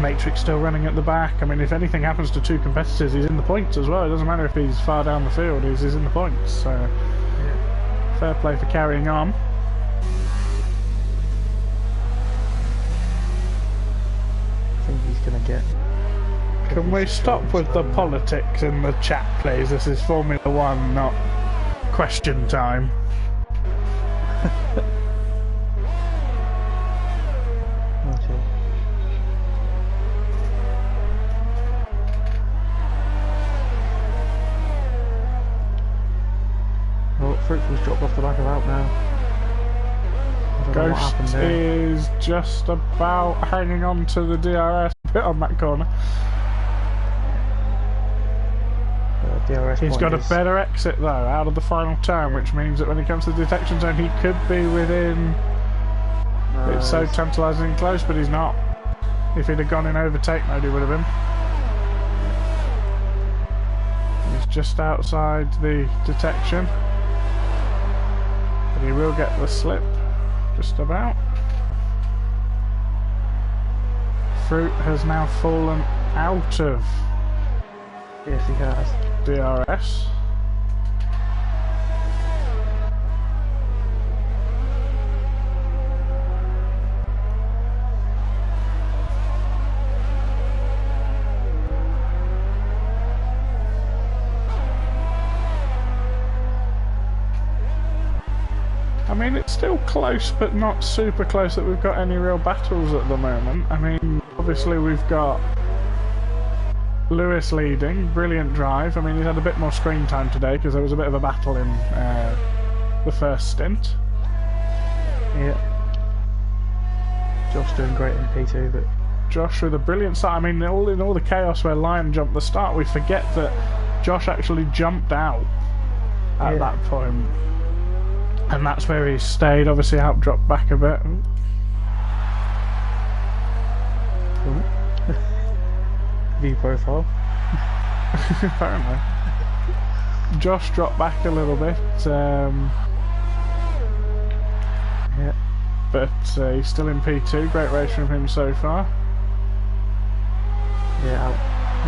Matrix still running at the back. I mean, if anything happens to 2 competitors, he's in the points as well. It doesn't matter if he's far down the field, he's in the points. So, yeah. Fair play for carrying on. I think he's going to get... Can we stop with the politics in the chat, please? This is Formula 1, not question time. Oh, Fruitful's dropped off the back of Alp now. Ghost is just about hanging on to the DRS bit on that corner. He's got a better exit though out of the final turn, which means that when he comes to the detection zone he could be within. It's so tantalising close, but he's not. If he'd have gone in overtake mode he would have been. He's just outside the detection, but he will get the slip just about. Fruit has now fallen out of. Yes, he has. DRS. I mean, it's still close, but not super close that we've got any real battles at the moment. I mean, obviously we've got Lewis leading, brilliant drive. I mean, he's had a bit more screen time today because there was a bit of a battle in the first stint. Yeah. Josh doing great in P2, but Josh with a brilliant start. I mean, in all the chaos where Lion jumped the start, we forget that Josh actually jumped out at that point. And that's where he's stayed, obviously out dropped back a bit. View profile. Apparently. Josh dropped back a little bit. Yeah. But he's still in P2. Great race from him so far. Yeah, Alp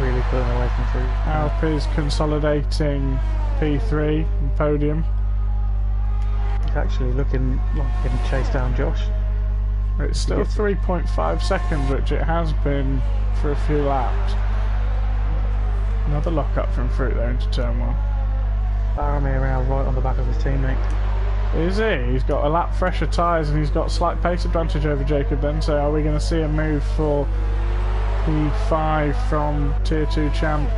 really pulling away from Fruit. Alp is consolidating P3 and podium. He's actually looking like he can chase down Josh. It's still 3.5 seconds, which it has been for a few laps. Another lock up from Fruit there into turn 1. Faramir around right on the back of his teammate. Is he? He's got a lap fresher tyres and he's got slight pace advantage over Jacob then, so are we going to see a move for P5 from Tier 2 champ?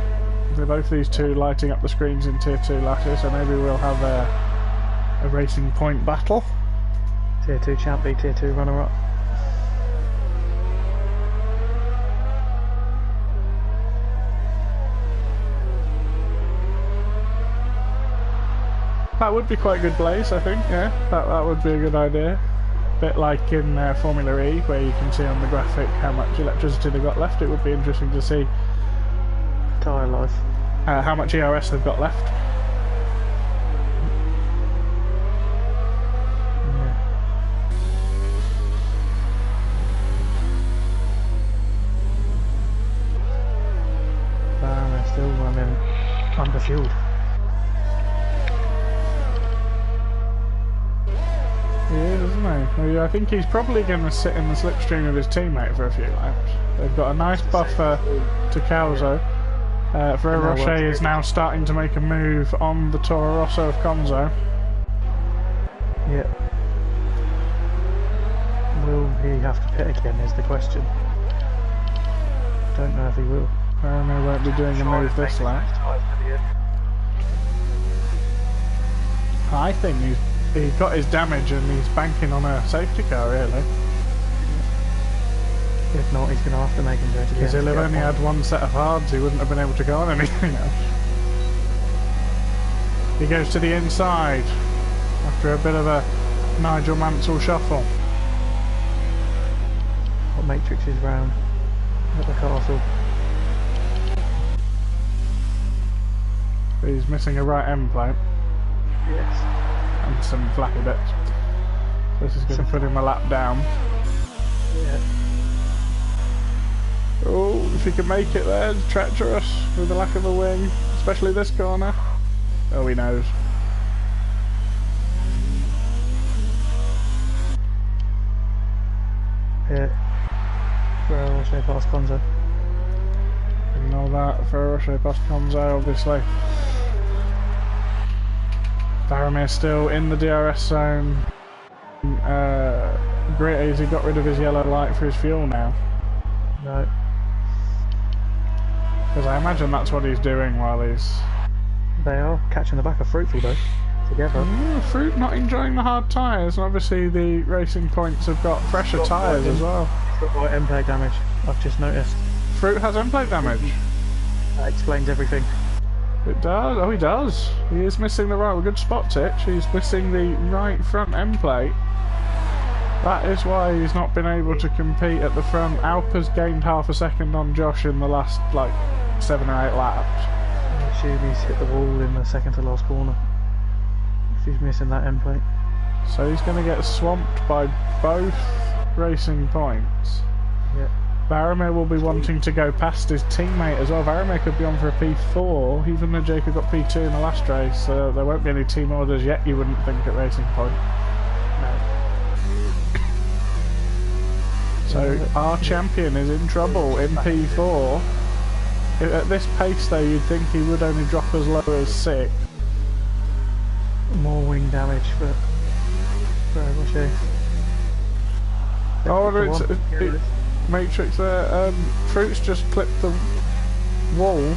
With both these two lighting up the screens in Tier 2 latter, so maybe we'll have a racing point battle. Tier 2 champ beat Tier 2 runner-up. That would be quite good blaze, I think, yeah. That would be a good idea. Bit like in Formula E, where you can see on the graphic how much electricity they've got left. It would be interesting to see Tyre life. how much ERS they've got left. They're still running underfueled. He is, isn't he? Well, yeah, I think he's probably going to sit in the slipstream of his teammate for a few laps. They've got a nice buffer to Calzo. Ferrero Rocher is now starting to make a move on the Toro Rosso of Conzo. Yeah. Will he have to pit again is the question. Don't know if he will. Faramir won't be doing a move this lap. I think he got his damage and he's banking on a safety car, really. If not, he's going to have to make him go to the end. Because he'll have only had one set of hards, he wouldn't have been able to go on anything else. He goes to the inside after a bit of a Nigel Mansell shuffle. What Matrix is round at the castle. He's missing a right end plate. Yes. And some flappy bits. This is going to put him a lap down. Yeah. Oh, if he can make it there, it's treacherous with the lack of a wing, especially this corner. Oh, he knows. Yeah. Ferrero Rocher past Conzo. Ignore that, Ferrero Rocher past Conzo, obviously. Faramir still in the DRS zone. Great easy got rid of his yellow light for his fuel now. No. Because I imagine that's what he's doing while he's... They are catching the back of Fruitful though, together. Fruit not enjoying the hard tyres, and obviously the racing points have got fresher tyres as well. He's got end plate damage, I've just noticed. Fruit has end plate damage. That explains everything. It does, oh he does. He is missing the right, good spot titch, he's missing the right front end plate. That is why he's not been able to compete at the front. Alp has gained half a second on Josh in the last, like, 7 or 8 laps. I assume he's hit the wall in the second to last corner. If he's missing that end plate. So he's going to get swamped by both racing points. Yeah. Faramir will be wanting to go past his teammate as well. Faramir could be on for a P4, even though Jacob got P2 in the last race. So there won't be any team orders yet, you wouldn't think, at Racing Point. No. So our champion is in trouble in P4. At this pace though, you'd think he would only drop as low as 6. More wing damage for Rocher. Oh, it's Matrix there. Fruit's just clipped the wall.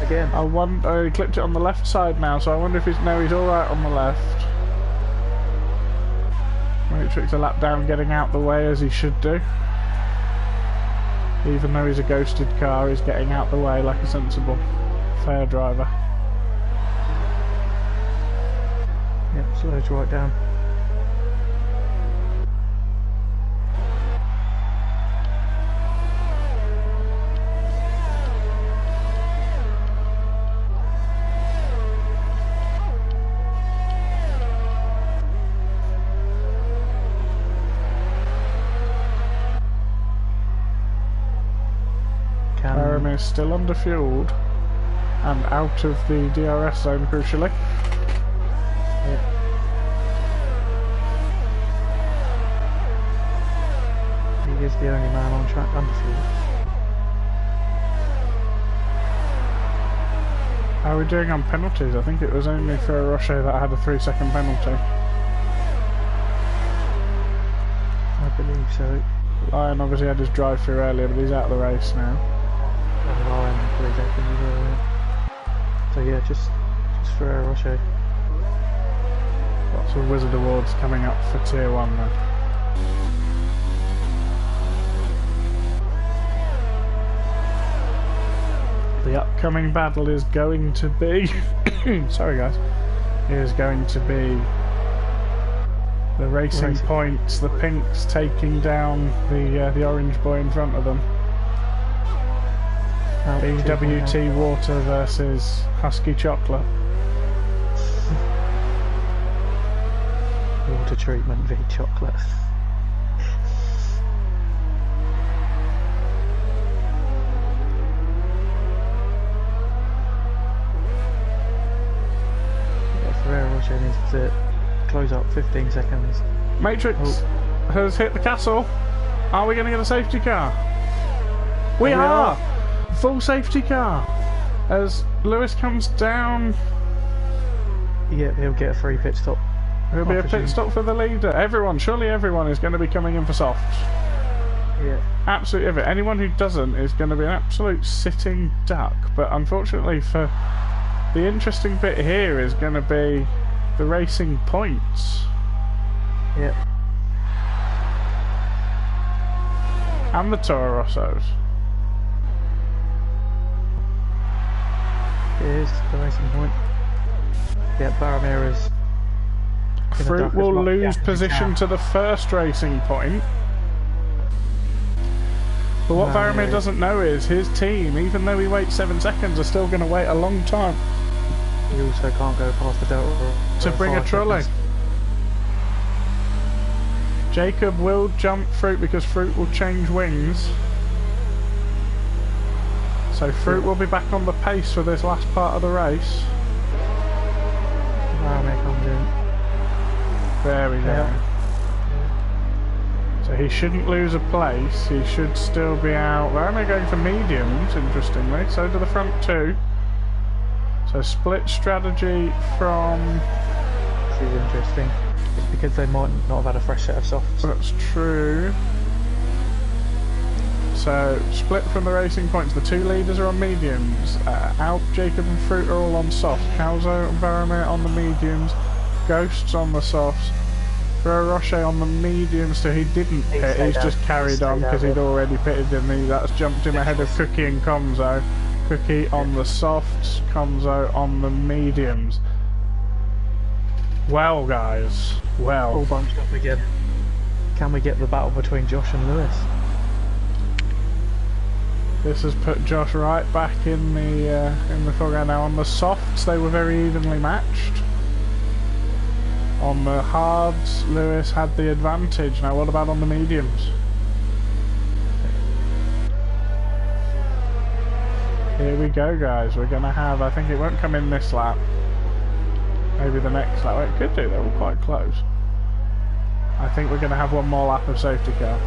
Again. I wonder, he clipped it on the left side now, so I wonder if he's alright on the left. Matrix a lap down, getting out the way as he should do. Even though he's a ghosted car, he's getting out the way like a sensible, fair driver. Yep, Slows right down. Baramir is still underfueled and out of the DRS zone, crucially. Yeah. He is the only man on track underfueled. How are we doing on penalties? I think it was only for Rocher that had a 3-second penalty. I believe so. Lion obviously had his drive-through earlier, but he's out of the race now. And 3 seconds as well, yeah. So yeah, just for Rocher. Lots of Wizard Awards coming up for Tier 1 then. The upcoming battle is going to be... sorry guys. Is going to be the Racing Points, the Pinks taking down the orange boy in front of them. BWT Water versus Husky Chocolate. Water treatment v chocolate. Yeah, Ferrero Rocher needs to close up 15 seconds. Matrix has hit the castle. Are we going to get a safety car? We are! Full safety car as Lewis comes down. Yeah, he'll get a free pit stop. There'll be a pit stop for the leader. Surely everyone is going to be coming in for softs. Yeah. Absolutely everyone. Anyone who doesn't is going to be an absolute sitting duck. But unfortunately, for the interesting bit here is going to be the Racing Points. Yep. And the Toro Rossos. Here's the Racing Point. Yeah, Baramir is... Fruit will lose position to the first Racing Point. But what Baramir doesn't know is his team, even though he waits 7 seconds, are still going to wait a long time. He also can't go past the Delta to bring a trolley. Jacob will jump Fruit because Fruit will change wings. So Fruit will be back on the pace for this last part of the race. Baramir comes in. There we go. So he shouldn't lose a place. He should still be out. Baramir going for mediums, interestingly. So do the front two. So split strategy from... This is interesting. It's because they might not have had a fresh set of softs. That's true. So split from the Racing Points. The two leaders are on mediums. Alp, Jacob and Fruit are all on soft. Calzo and Baramir on the mediums. Ghosts on the softs. Ferrero Rocher on the mediums, so he didn't pit. He's just carried on because he'd already pitted and that's jumped him ahead of Cookie and Conzo. Cookie on the softs, Conzo on the mediums. Well, guys, well. All bunched up again. Can we get the battle between Josh and Lewis? This has put Josh right back in the foreground now. On the softs, they were very evenly matched. On the hards, Lewis had the advantage. Now, what about on the mediums? Here we go, guys. We're going to have... I think it won't come in this lap. Maybe the next lap. Well, it could do. They're all quite close. I think we're going to have one more lap of safety car.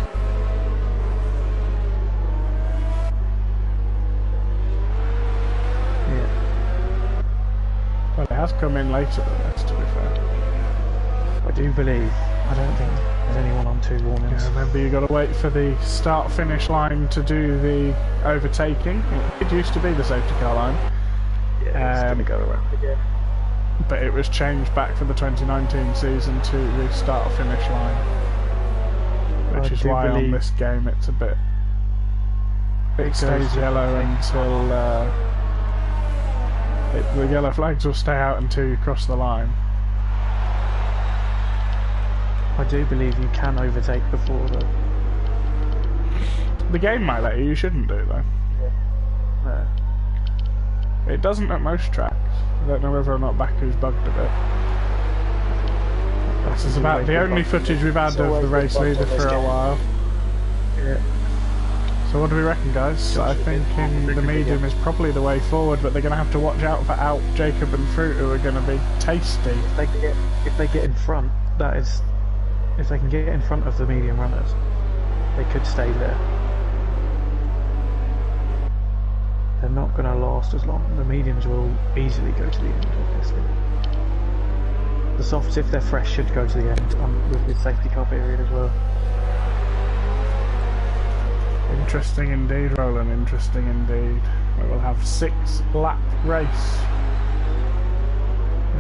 Yeah. Well, it has come in later than this, to be fair. I do believe. I don't think there's anyone on 2 warnings. Yeah, remember, you got to wait for the start-finish line to do the overtaking. It used to be the safety car line. Yeah, it's going to go around again. But it was changed back for the 2019 season to the start-finish line, which is why on this game it's a bit. It stays yellow until the yellow flags will stay out until you cross the line. I do believe you can overtake before The game might let you, you shouldn't do though. no. It doesn't at most tracks. I don't know whether or not Baku's bugged a bit. This is about the only footage we've had of the race leader for a while. Yeah. So what do we reckon, guys? I think the medium is probably the way forward, but they're going to have to watch out for Alp, Jacob and Fruit, who are going to be tasty. If they get in front, that is... If they can get in front of the medium runners, they could stay there. They're not going to last as long. The mediums will easily go to the end, obviously. The softs, if they're fresh, should go to the end with the safety car period as well. Interesting indeed, Roland, interesting indeed. We will have 6-lap race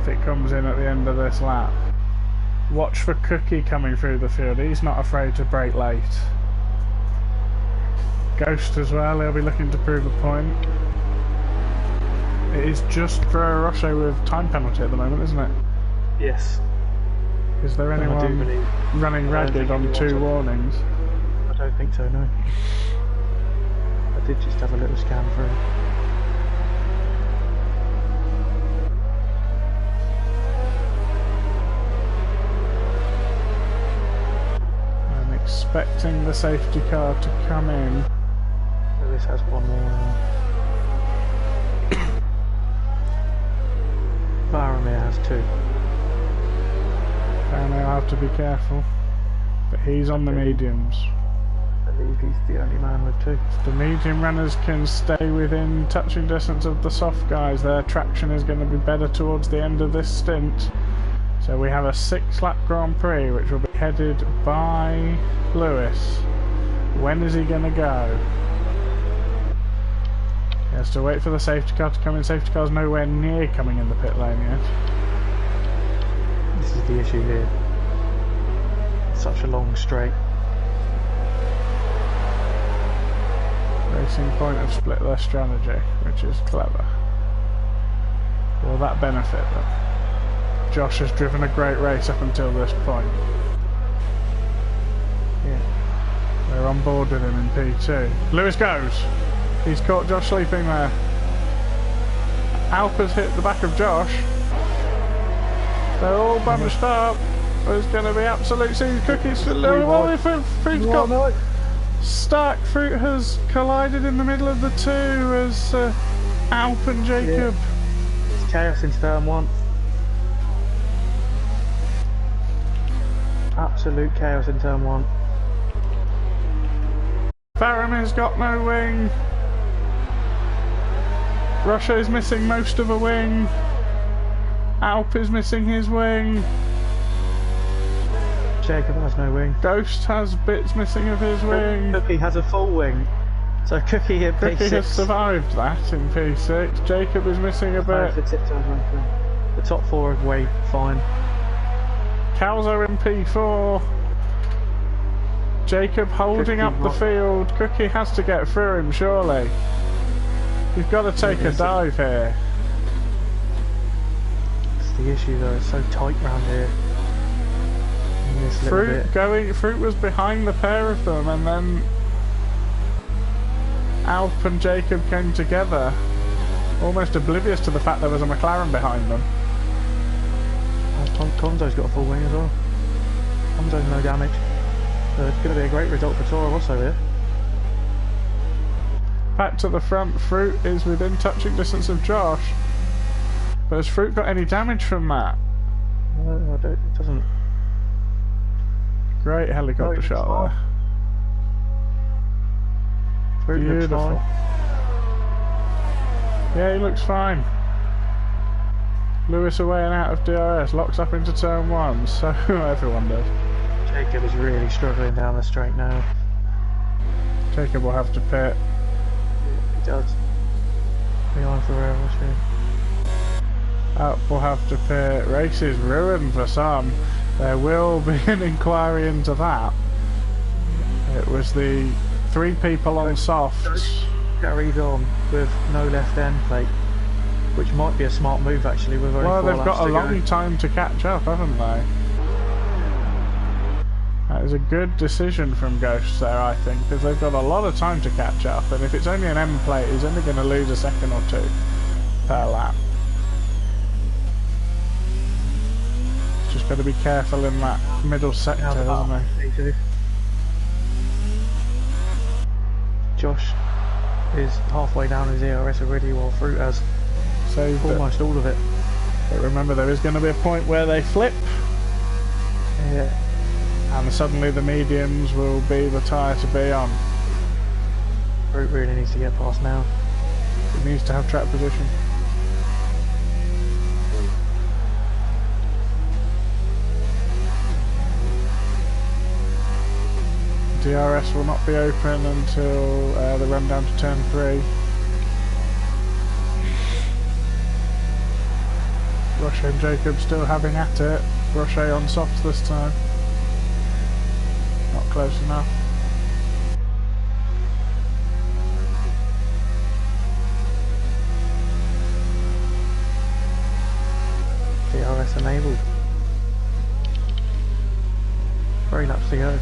if it comes in at the end of this lap. Watch for Cookie coming through the field, he's not afraid to brake late. Ghost as well, he'll be looking to prove a point. It is just Ferrero Rocher with time penalty at the moment, isn't it? Yes. Is there anyone running ragged on 2 warnings? I don't think so, no. I did just have a little scan through. I'm expecting the safety car to come in. Lewis has one more. Faramir has 2. And they'll have to be careful. But he's on the mediums. I believe he's the only man with 2. If the medium runners can stay within touching distance of the soft guys, their traction is going to be better towards the end of this stint. So we have a 6-lap Grand Prix, which will be headed by Lewis. When is he going to go? He has to wait for the safety car to come in. Safety car's nowhere near coming in the pit lane yet. This is the issue here. It's such a long straight. Racing Point have split their strategy, which is clever. Will that benefit them? Josh has driven a great race up until this point. Yeah. They're on board with him in P2. Lewis goes! He's caught Josh sleeping there. Alp has hit the back of Josh. They're all bunched up. There's going to be absolute scene. Cookies. Fruit's got stuck. Fruit has collided in the middle of the 2 as Alp and Jacob. Yeah. It's chaos in turn 1. Absolute chaos in turn 1. Faramir's got no wing. Russia is missing most of a wing. Alp is missing his wing. Jacob has no wing. Ghost has bits missing of his wing. Cookie has a full wing. So Cookie in P6. Cookie has survived that in P6. Jacob is missing a bit. The top 4 are way fine. Calzo in P4. Jacob holding up the field. Cookie has to get through him, surely. You've got to take a dive here. That's the issue though, it's so tight round here. Fruit was behind the pair of them, and then Alp and Jacob came together, almost oblivious to the fact there was a McLaren behind them. Conzo's got a full wing as well. Conzo's no damage. It's going to be a great result for Toro Rosso here. Back to the front, Fruit is within touching distance of Josh. But has Fruit got any damage from that? No, it doesn't. Great helicopter shot there. Fruit Beautiful. looks fine. Yeah, he looks fine. Lewis away and out of DRS, locks up into turn 1, so everyone does. Jacob is really struggling down the straight now. Jacob will have to pit. He does. Behind Ferrero Rocher. Alp will have to pit. Race is ruined for some. There will be an inquiry into that. It was the 3 people on softs. Carried on with no left end plate, which might be a smart move actually. With only 4 well, they've laps got a to long go. time to catch up, haven't they? That is a good decision from Ghost there, I think, because they've got a lot of time to catch up, and if it's only an M plate, he's only going to lose a second or two per lap. He's just got to be careful in that middle sector, hasn't he? Josh is halfway down his ERS already, while Fruit has almost all of it. But remember, there is going to be a point where they flip. Yeah. And suddenly the mediums will be the tyre to be on. Fruit really needs to get past now. It needs to have track position. DRS will not be open until the run down to turn 3. Roche and Jacob still having at it. Roche on softs this time. Not close enough. DRS enabled. 3 laps to go.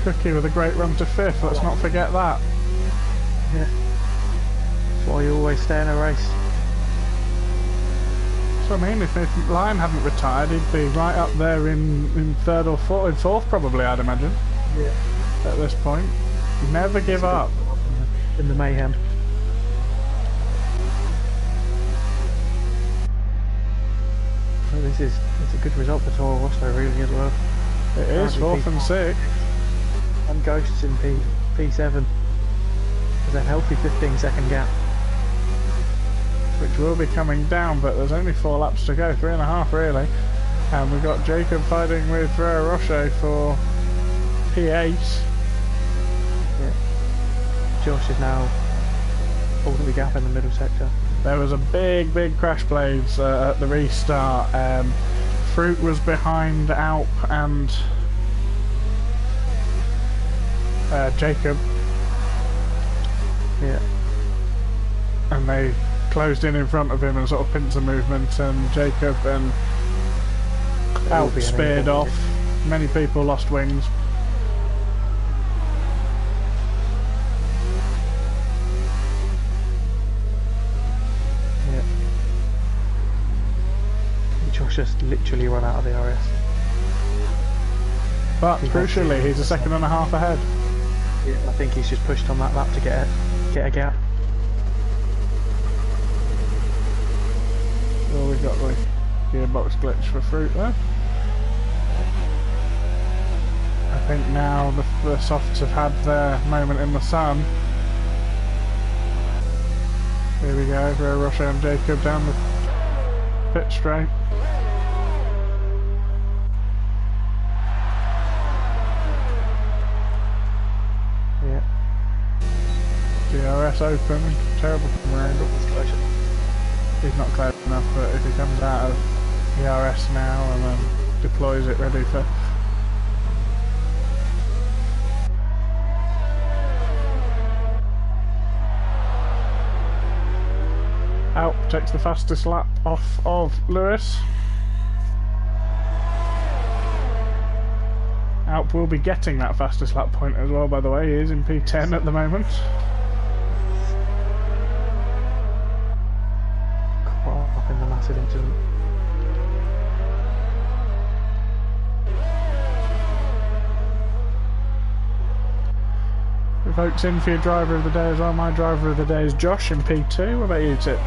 Cookie with a great run to 5th, let's not forget that. Yeah. That's why you always stay in a race. So I mean, if Lion hadn't retired, he'd be right up there in 3rd or 4th, in 4th probably, I'd imagine. Yeah. At this point. Never give up. In the mayhem. Well, it's a good result for Toro Rosso really as well. It is, 4th and 6th. And Ghosts in P7. There's a healthy 15-second gap. Which will be coming down, but there's only 4 laps to go, 3.5 really. And we've got Jacob fighting with Roche for P8. Yeah. Josh is now holding the gap in the middle sector. There was a big crash blades at the restart. Fruit was behind Alp and Jacob. Yeah. And they closed in front of him and sort of pincer movement, and Jacob and Alp speared off. Many people lost wings. Yeah. Josh just literally run out of the RS. But crucially, he's a second and a half ahead. Yeah, I think he's just pushed on that lap to get a gap. Well, we've got the gearbox glitch for Fruit there. I think now the softs have had their moment in the sun. Here we go, Roche and Jacob down the pit straight. Yeah. DRS open, terrible camera angle. He's not close enough, but if he comes out of ERS now and then deploys it ready for... Alp takes the fastest lap off of Lewis. Alp will be getting that fastest lap point as well, by the way. He is in P10 at the moment. Caught up in the massive incident. Votes in for your driver of the day as well. My driver of the day is Josh in P2. What about you, Titch?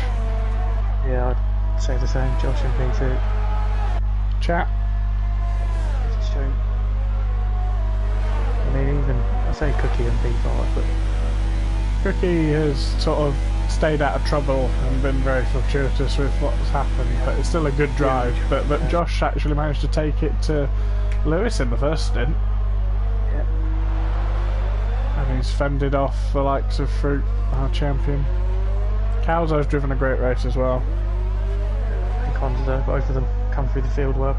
Yeah, I'd say the same. Josh in P2. Chat? It's a shame. I mean, even I say Cookie in P5, but Cookie has sort of stayed out of trouble and been very fortuitous with what's happened, but it's still a good drive. But Josh actually managed to take it to Lewis in the first stint. yeah. And he's fended off the likes of Fruit, our champion. Calzo's driven a great race as well. And Conzo, both of them come through the field well.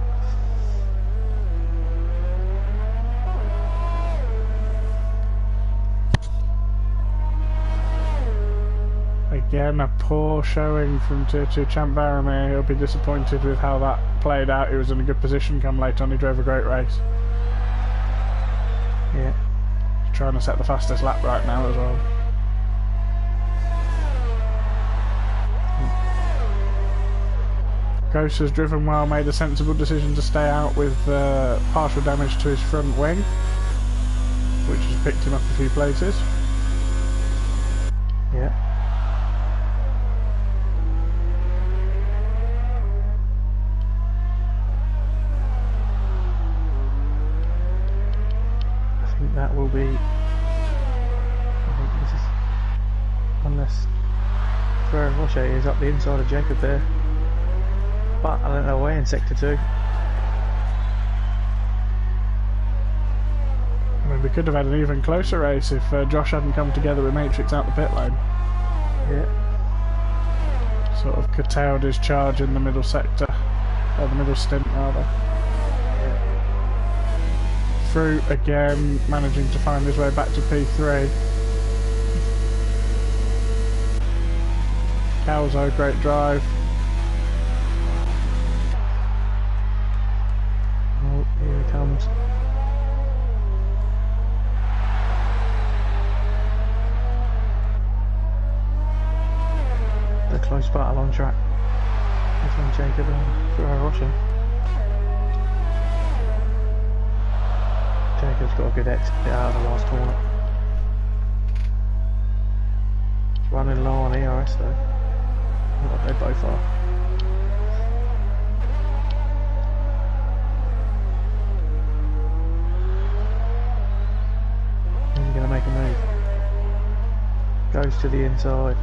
Again, a poor showing from Tier 2 champ Varamir. He'll be disappointed with how that played out. He was in a good position come late on. He drove a great race. trying to set the fastest lap right now as well. Ghost has driven well, made a sensible decision to stay out with partial damage to his front wing, which has picked him up a few places. Yeah. I think that will be... I think this is... Unless Ferrer Rocher is up the inside of Jacob there. But I don't know where in sector 2. I mean, we could have had an even closer race if Josh hadn't come together with Matrix out the pit lane. Yeah. Sort of curtailed his charge in the middle sector, or the middle stint rather. Yeah. Fruit again, managing to find his way back to P3. Calzo, great drive. Oh, here he comes. The close battle on track between Jacob and Ferrer Rocher. Jacob's got a good exit out of the last corner. Running low on ERS though. Look like they both are. He's going to make a move. Goes to the inside.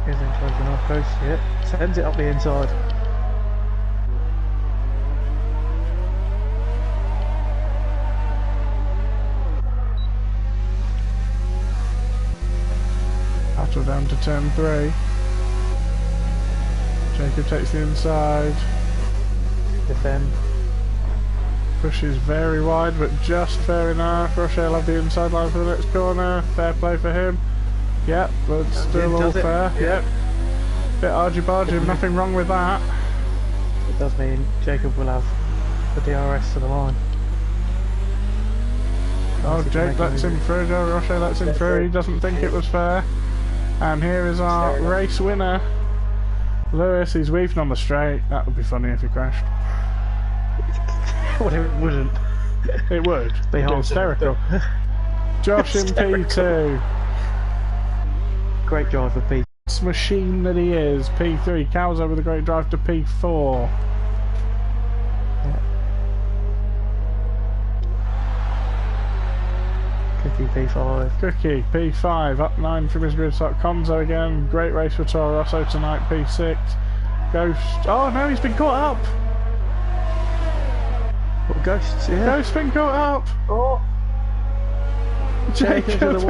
Isn't close enough. Goes, yeah. Sends it up the inside. Battle down to turn 3. Jacob takes the inside. Defend. Pushes very wide, but just fair enough. Rocher will have the inside line for the next corner. Fair play for him. Yep, but still all fair. Yep. Bit argy-bargy, nothing wrong with that. It does mean Jacob will have the DRS to the line. Oh, Jake lets him through. Joe Rocher lets him through. He doesn't think it was fair. And here is our race winner, Lewis. He's weaving on the straight. That would be funny if he crashed. Well, it wouldn't. It would. Be hysterical. Josh in P2. Great drive for P2. This machine that he is. P3. Calzo with a great drive to P4. Yeah. Cookie P5. Cookie P5. Up 9 from his grid start. Conzo again. Great race for Toro Rosso tonight. P6. Ghost. Oh no, he's been caught up. What, Ghosts? Yeah. Ghost's been caught up. Oh. Jacob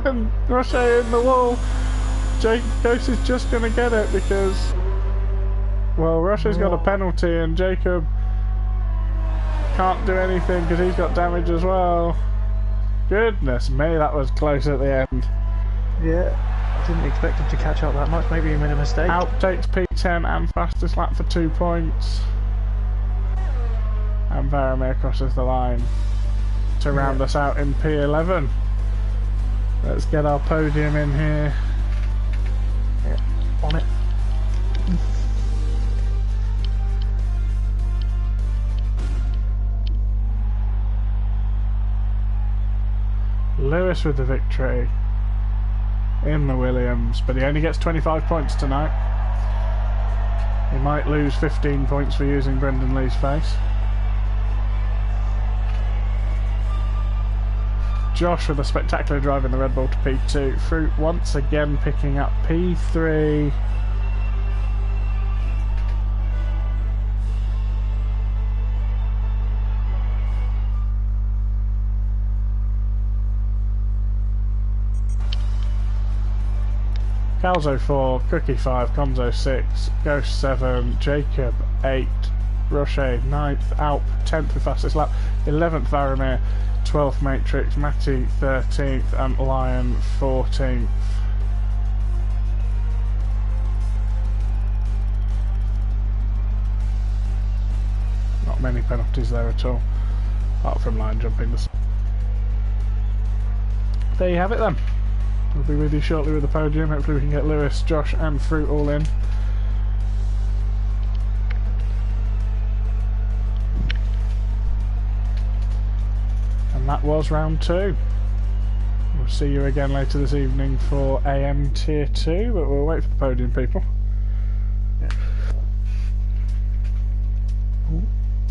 and Rocher in the wall. Ghost is just going to get it because, well, Rocher's got a penalty and Jacob can't do anything because he's got damage as well. Goodness me, that was close at the end. Yeah, I didn't expect him to catch up that much. Maybe he made a mistake. Alp takes P10 and fastest lap for 2 points. And Varamir crosses the line to round us out in P11. Let's get our podium in here. Yeah, on it. Lewis with the victory in the Williams, but he only gets 25 points tonight. He might lose 15 points for using Brendan Lee's face. Josh with a spectacular drive in the Red Bull to P2. Fruit once again picking up P3. Calzo 4, Cookie 5, Conzo 6, Ghost 7, Jacob 8, Rocher 9th, Alp 10th with fastest lap, 11th Varamir, 12th Matrix, Matty 13th and Lion 14th. Not many penalties there at all, apart from line jumping. there you have it then. We'll be with you shortly with the podium. Hopefully we can get Lewis, Josh and Fruit all in. And that was round 2. We'll see you again later this evening for AM Tier 2, but we'll wait for the podium, people. Yeah. Ooh,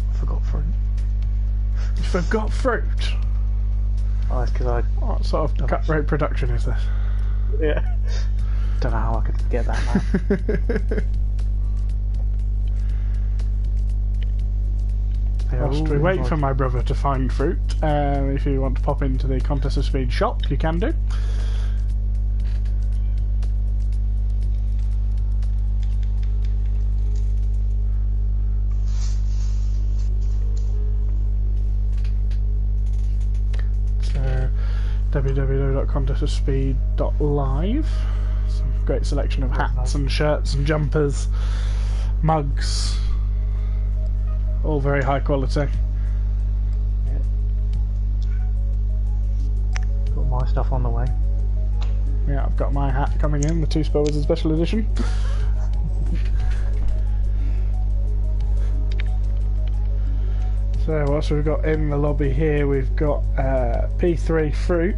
I forgot Fruit. You forgot Fruit? Oh, that's because I... What sort of cut rate production is this? Yeah. Don't know how I could forget that, man. Whilst we wait for my brother to find Fruit, if you want to pop into the Contest of Speed shop, you can do. So, www.contestofspeed.live. Some great selection of hats and shirts and jumpers, mugs. All very high quality. Yeah. Got my stuff on the way. Yeah, I've got my hat coming in, the Two Spur Wizard Special Edition. So, what else we've got in the lobby here? We've got P3 Fruit.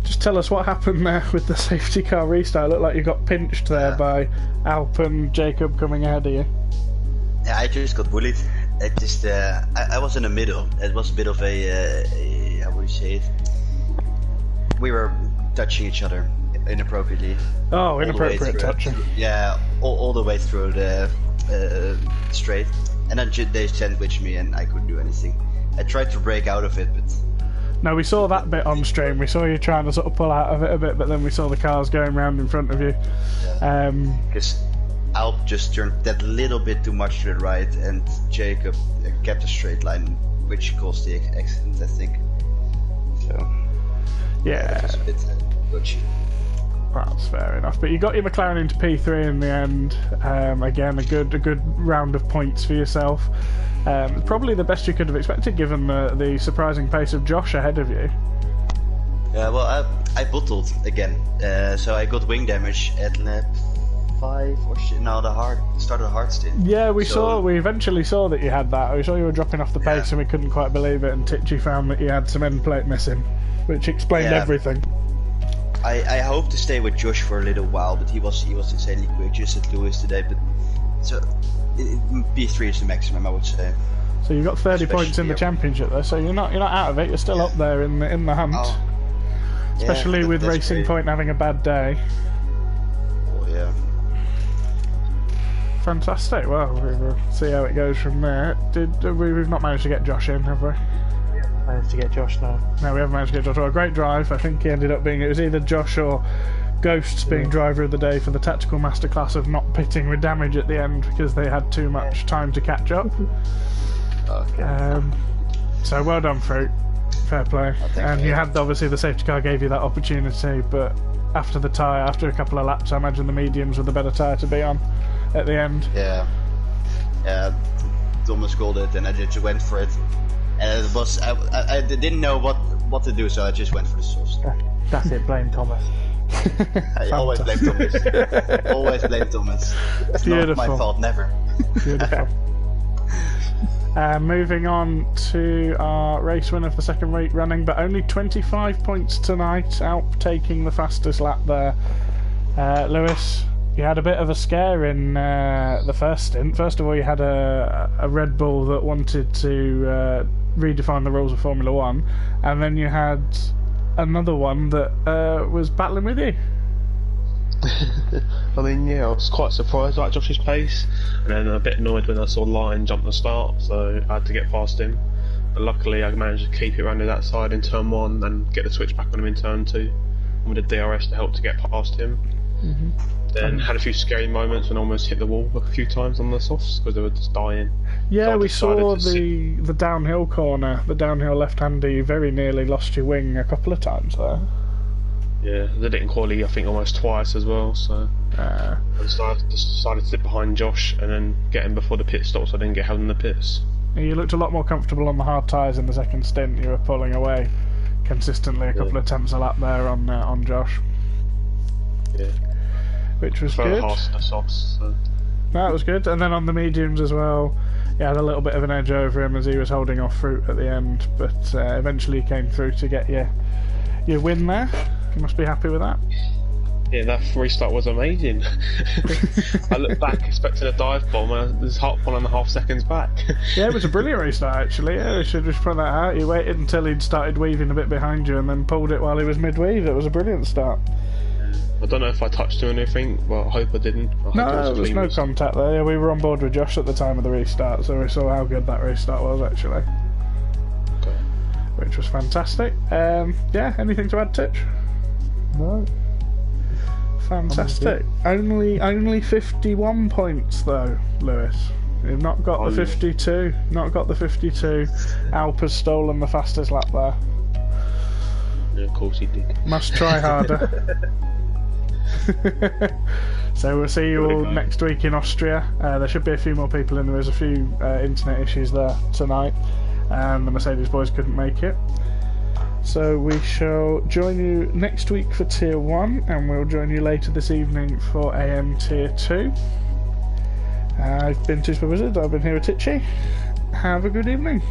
Just tell us what happened there with the safety car restart. It looked like you got pinched there by Alp and Jacob coming ahead of you. Yeah, I just got bullied. I was in the middle. It was a bit of a how would you say it? We were touching each other inappropriately. Oh, inappropriate touching. Yeah, all the way through the straight. And then they sandwiched me and I couldn't do anything. I tried to break out of it, but... No, we saw that bit on stream. We saw you trying to sort of pull out of it a bit, but then we saw the cars going round in front of you. Because Alp just turned that little bit too much to the right, and Jacob kept a straight line, which caused the accident, I think. So yeah, it was a bit dodgy. That's fair enough. But you got your McLaren into P3 in the end. Again, a good round of points for yourself. Probably the best you could have expected, given the surprising pace of Josh ahead of you. Yeah, well, I bottled again, so I got wing damage at lap 5 or shit. No, started the hard stint. Yeah, we eventually saw that you had that. We saw you were dropping off the pace, and we couldn't quite believe it. And Titchy found that you had some end plate missing, which explained everything. I hope to stay with Josh for a little while, but he was insanely quick just at Lewis today. But so P3 is the maximum, I would say. So you got 30 points in the championship though, so you're not out of it. You're still up there in the hunt. Oh. Especially with Racing great. Point having a bad day. Oh yeah. Fantastic. Well, we'll see how it goes from there. We've not managed to get Josh in, have we? Managed to get Josh now. No, we haven't managed to get Josh. Well, a great drive. I think he ended up being, it was either Josh or Ghosts being driver of the day for the tactical masterclass of not pitting with damage at the end because they had too much time to catch up. Okay. So well done, Fruit. Fair play. And you had, obviously, the safety car gave you that opportunity, but after the tyre, after a couple of laps, I imagine the mediums were the better tyre to be on at the end. Yeah. Thomas called it, and I just went for it. And it was I didn't know what to do, so I just went for the soft. That's it. Blame Thomas. I always blame Thomas. Always blame Thomas. It's Beautiful. not my fault, never. Beautiful. Moving on to our race winner for the second week running, but only 25 points tonight, Alp taking the fastest lap there. Lewis, you had a bit of a scare in the first stint. First of all, you had a Red Bull that wanted to redefine the rules of Formula 1, and then you had another one that was battling with you. I mean, yeah, I was quite surprised at Josh's pace, and then a bit annoyed when I saw Lion jump the start, so I had to get past him. But luckily, I managed to keep it around to that side in turn 1 and get the switch back on him in turn 2, and with the DRS to help to get past him. Then had a few scary moments when I almost hit the wall a few times on the softs because they were just dying. Yeah, so we saw the downhill corner, the downhill left-hander. You very nearly lost your wing a couple of times there. Yeah, I did it in quali, I think, almost twice as well, so I decided to sit behind Josh and then get him before the pit stop so I didn't get held in the pits. You looked a lot more comfortable on the hard tyres in the second stint. You were pulling away consistently a couple of tenths a lap there on Josh, Yeah. which was Very good. harsh on the softs. So. That was good. And then on the mediums as well, he had a little bit of an edge over him as he was holding off Fruit at the end, but eventually he came through to get your win there. You must be happy with that. Yeah, that restart was amazing. I looked back expecting a dive bomb and there's 1.5 seconds back. Yeah, it was a brilliant restart actually. Yeah, we should just point that out. You waited until he'd started weaving a bit behind you and then pulled it while he was mid-weave. It was a brilliant start. I don't know if I touched him or anything, but I hope I didn't. I hope No, it there was no clean. contact there. Yeah, we were on board with Josh at the time of the restart, so we saw how good that restart was actually, Okay. which was fantastic. Yeah, anything to add, Titch? No. Fantastic. Only 51 points though, Lewis. You've not got the 52. Not got the 52. Alp has stolen the fastest lap there. Yeah, of course he did. Must try harder. So we'll see you all next week in Austria. There should be a few more people in. There was a few internet issues there tonight, and the Mercedes boys couldn't make it. So we shall join you next week for Tier 1, and we'll join you later this evening for AM Tier 2. I've been Super Wizard, I've been here with Titchy. Have a good evening.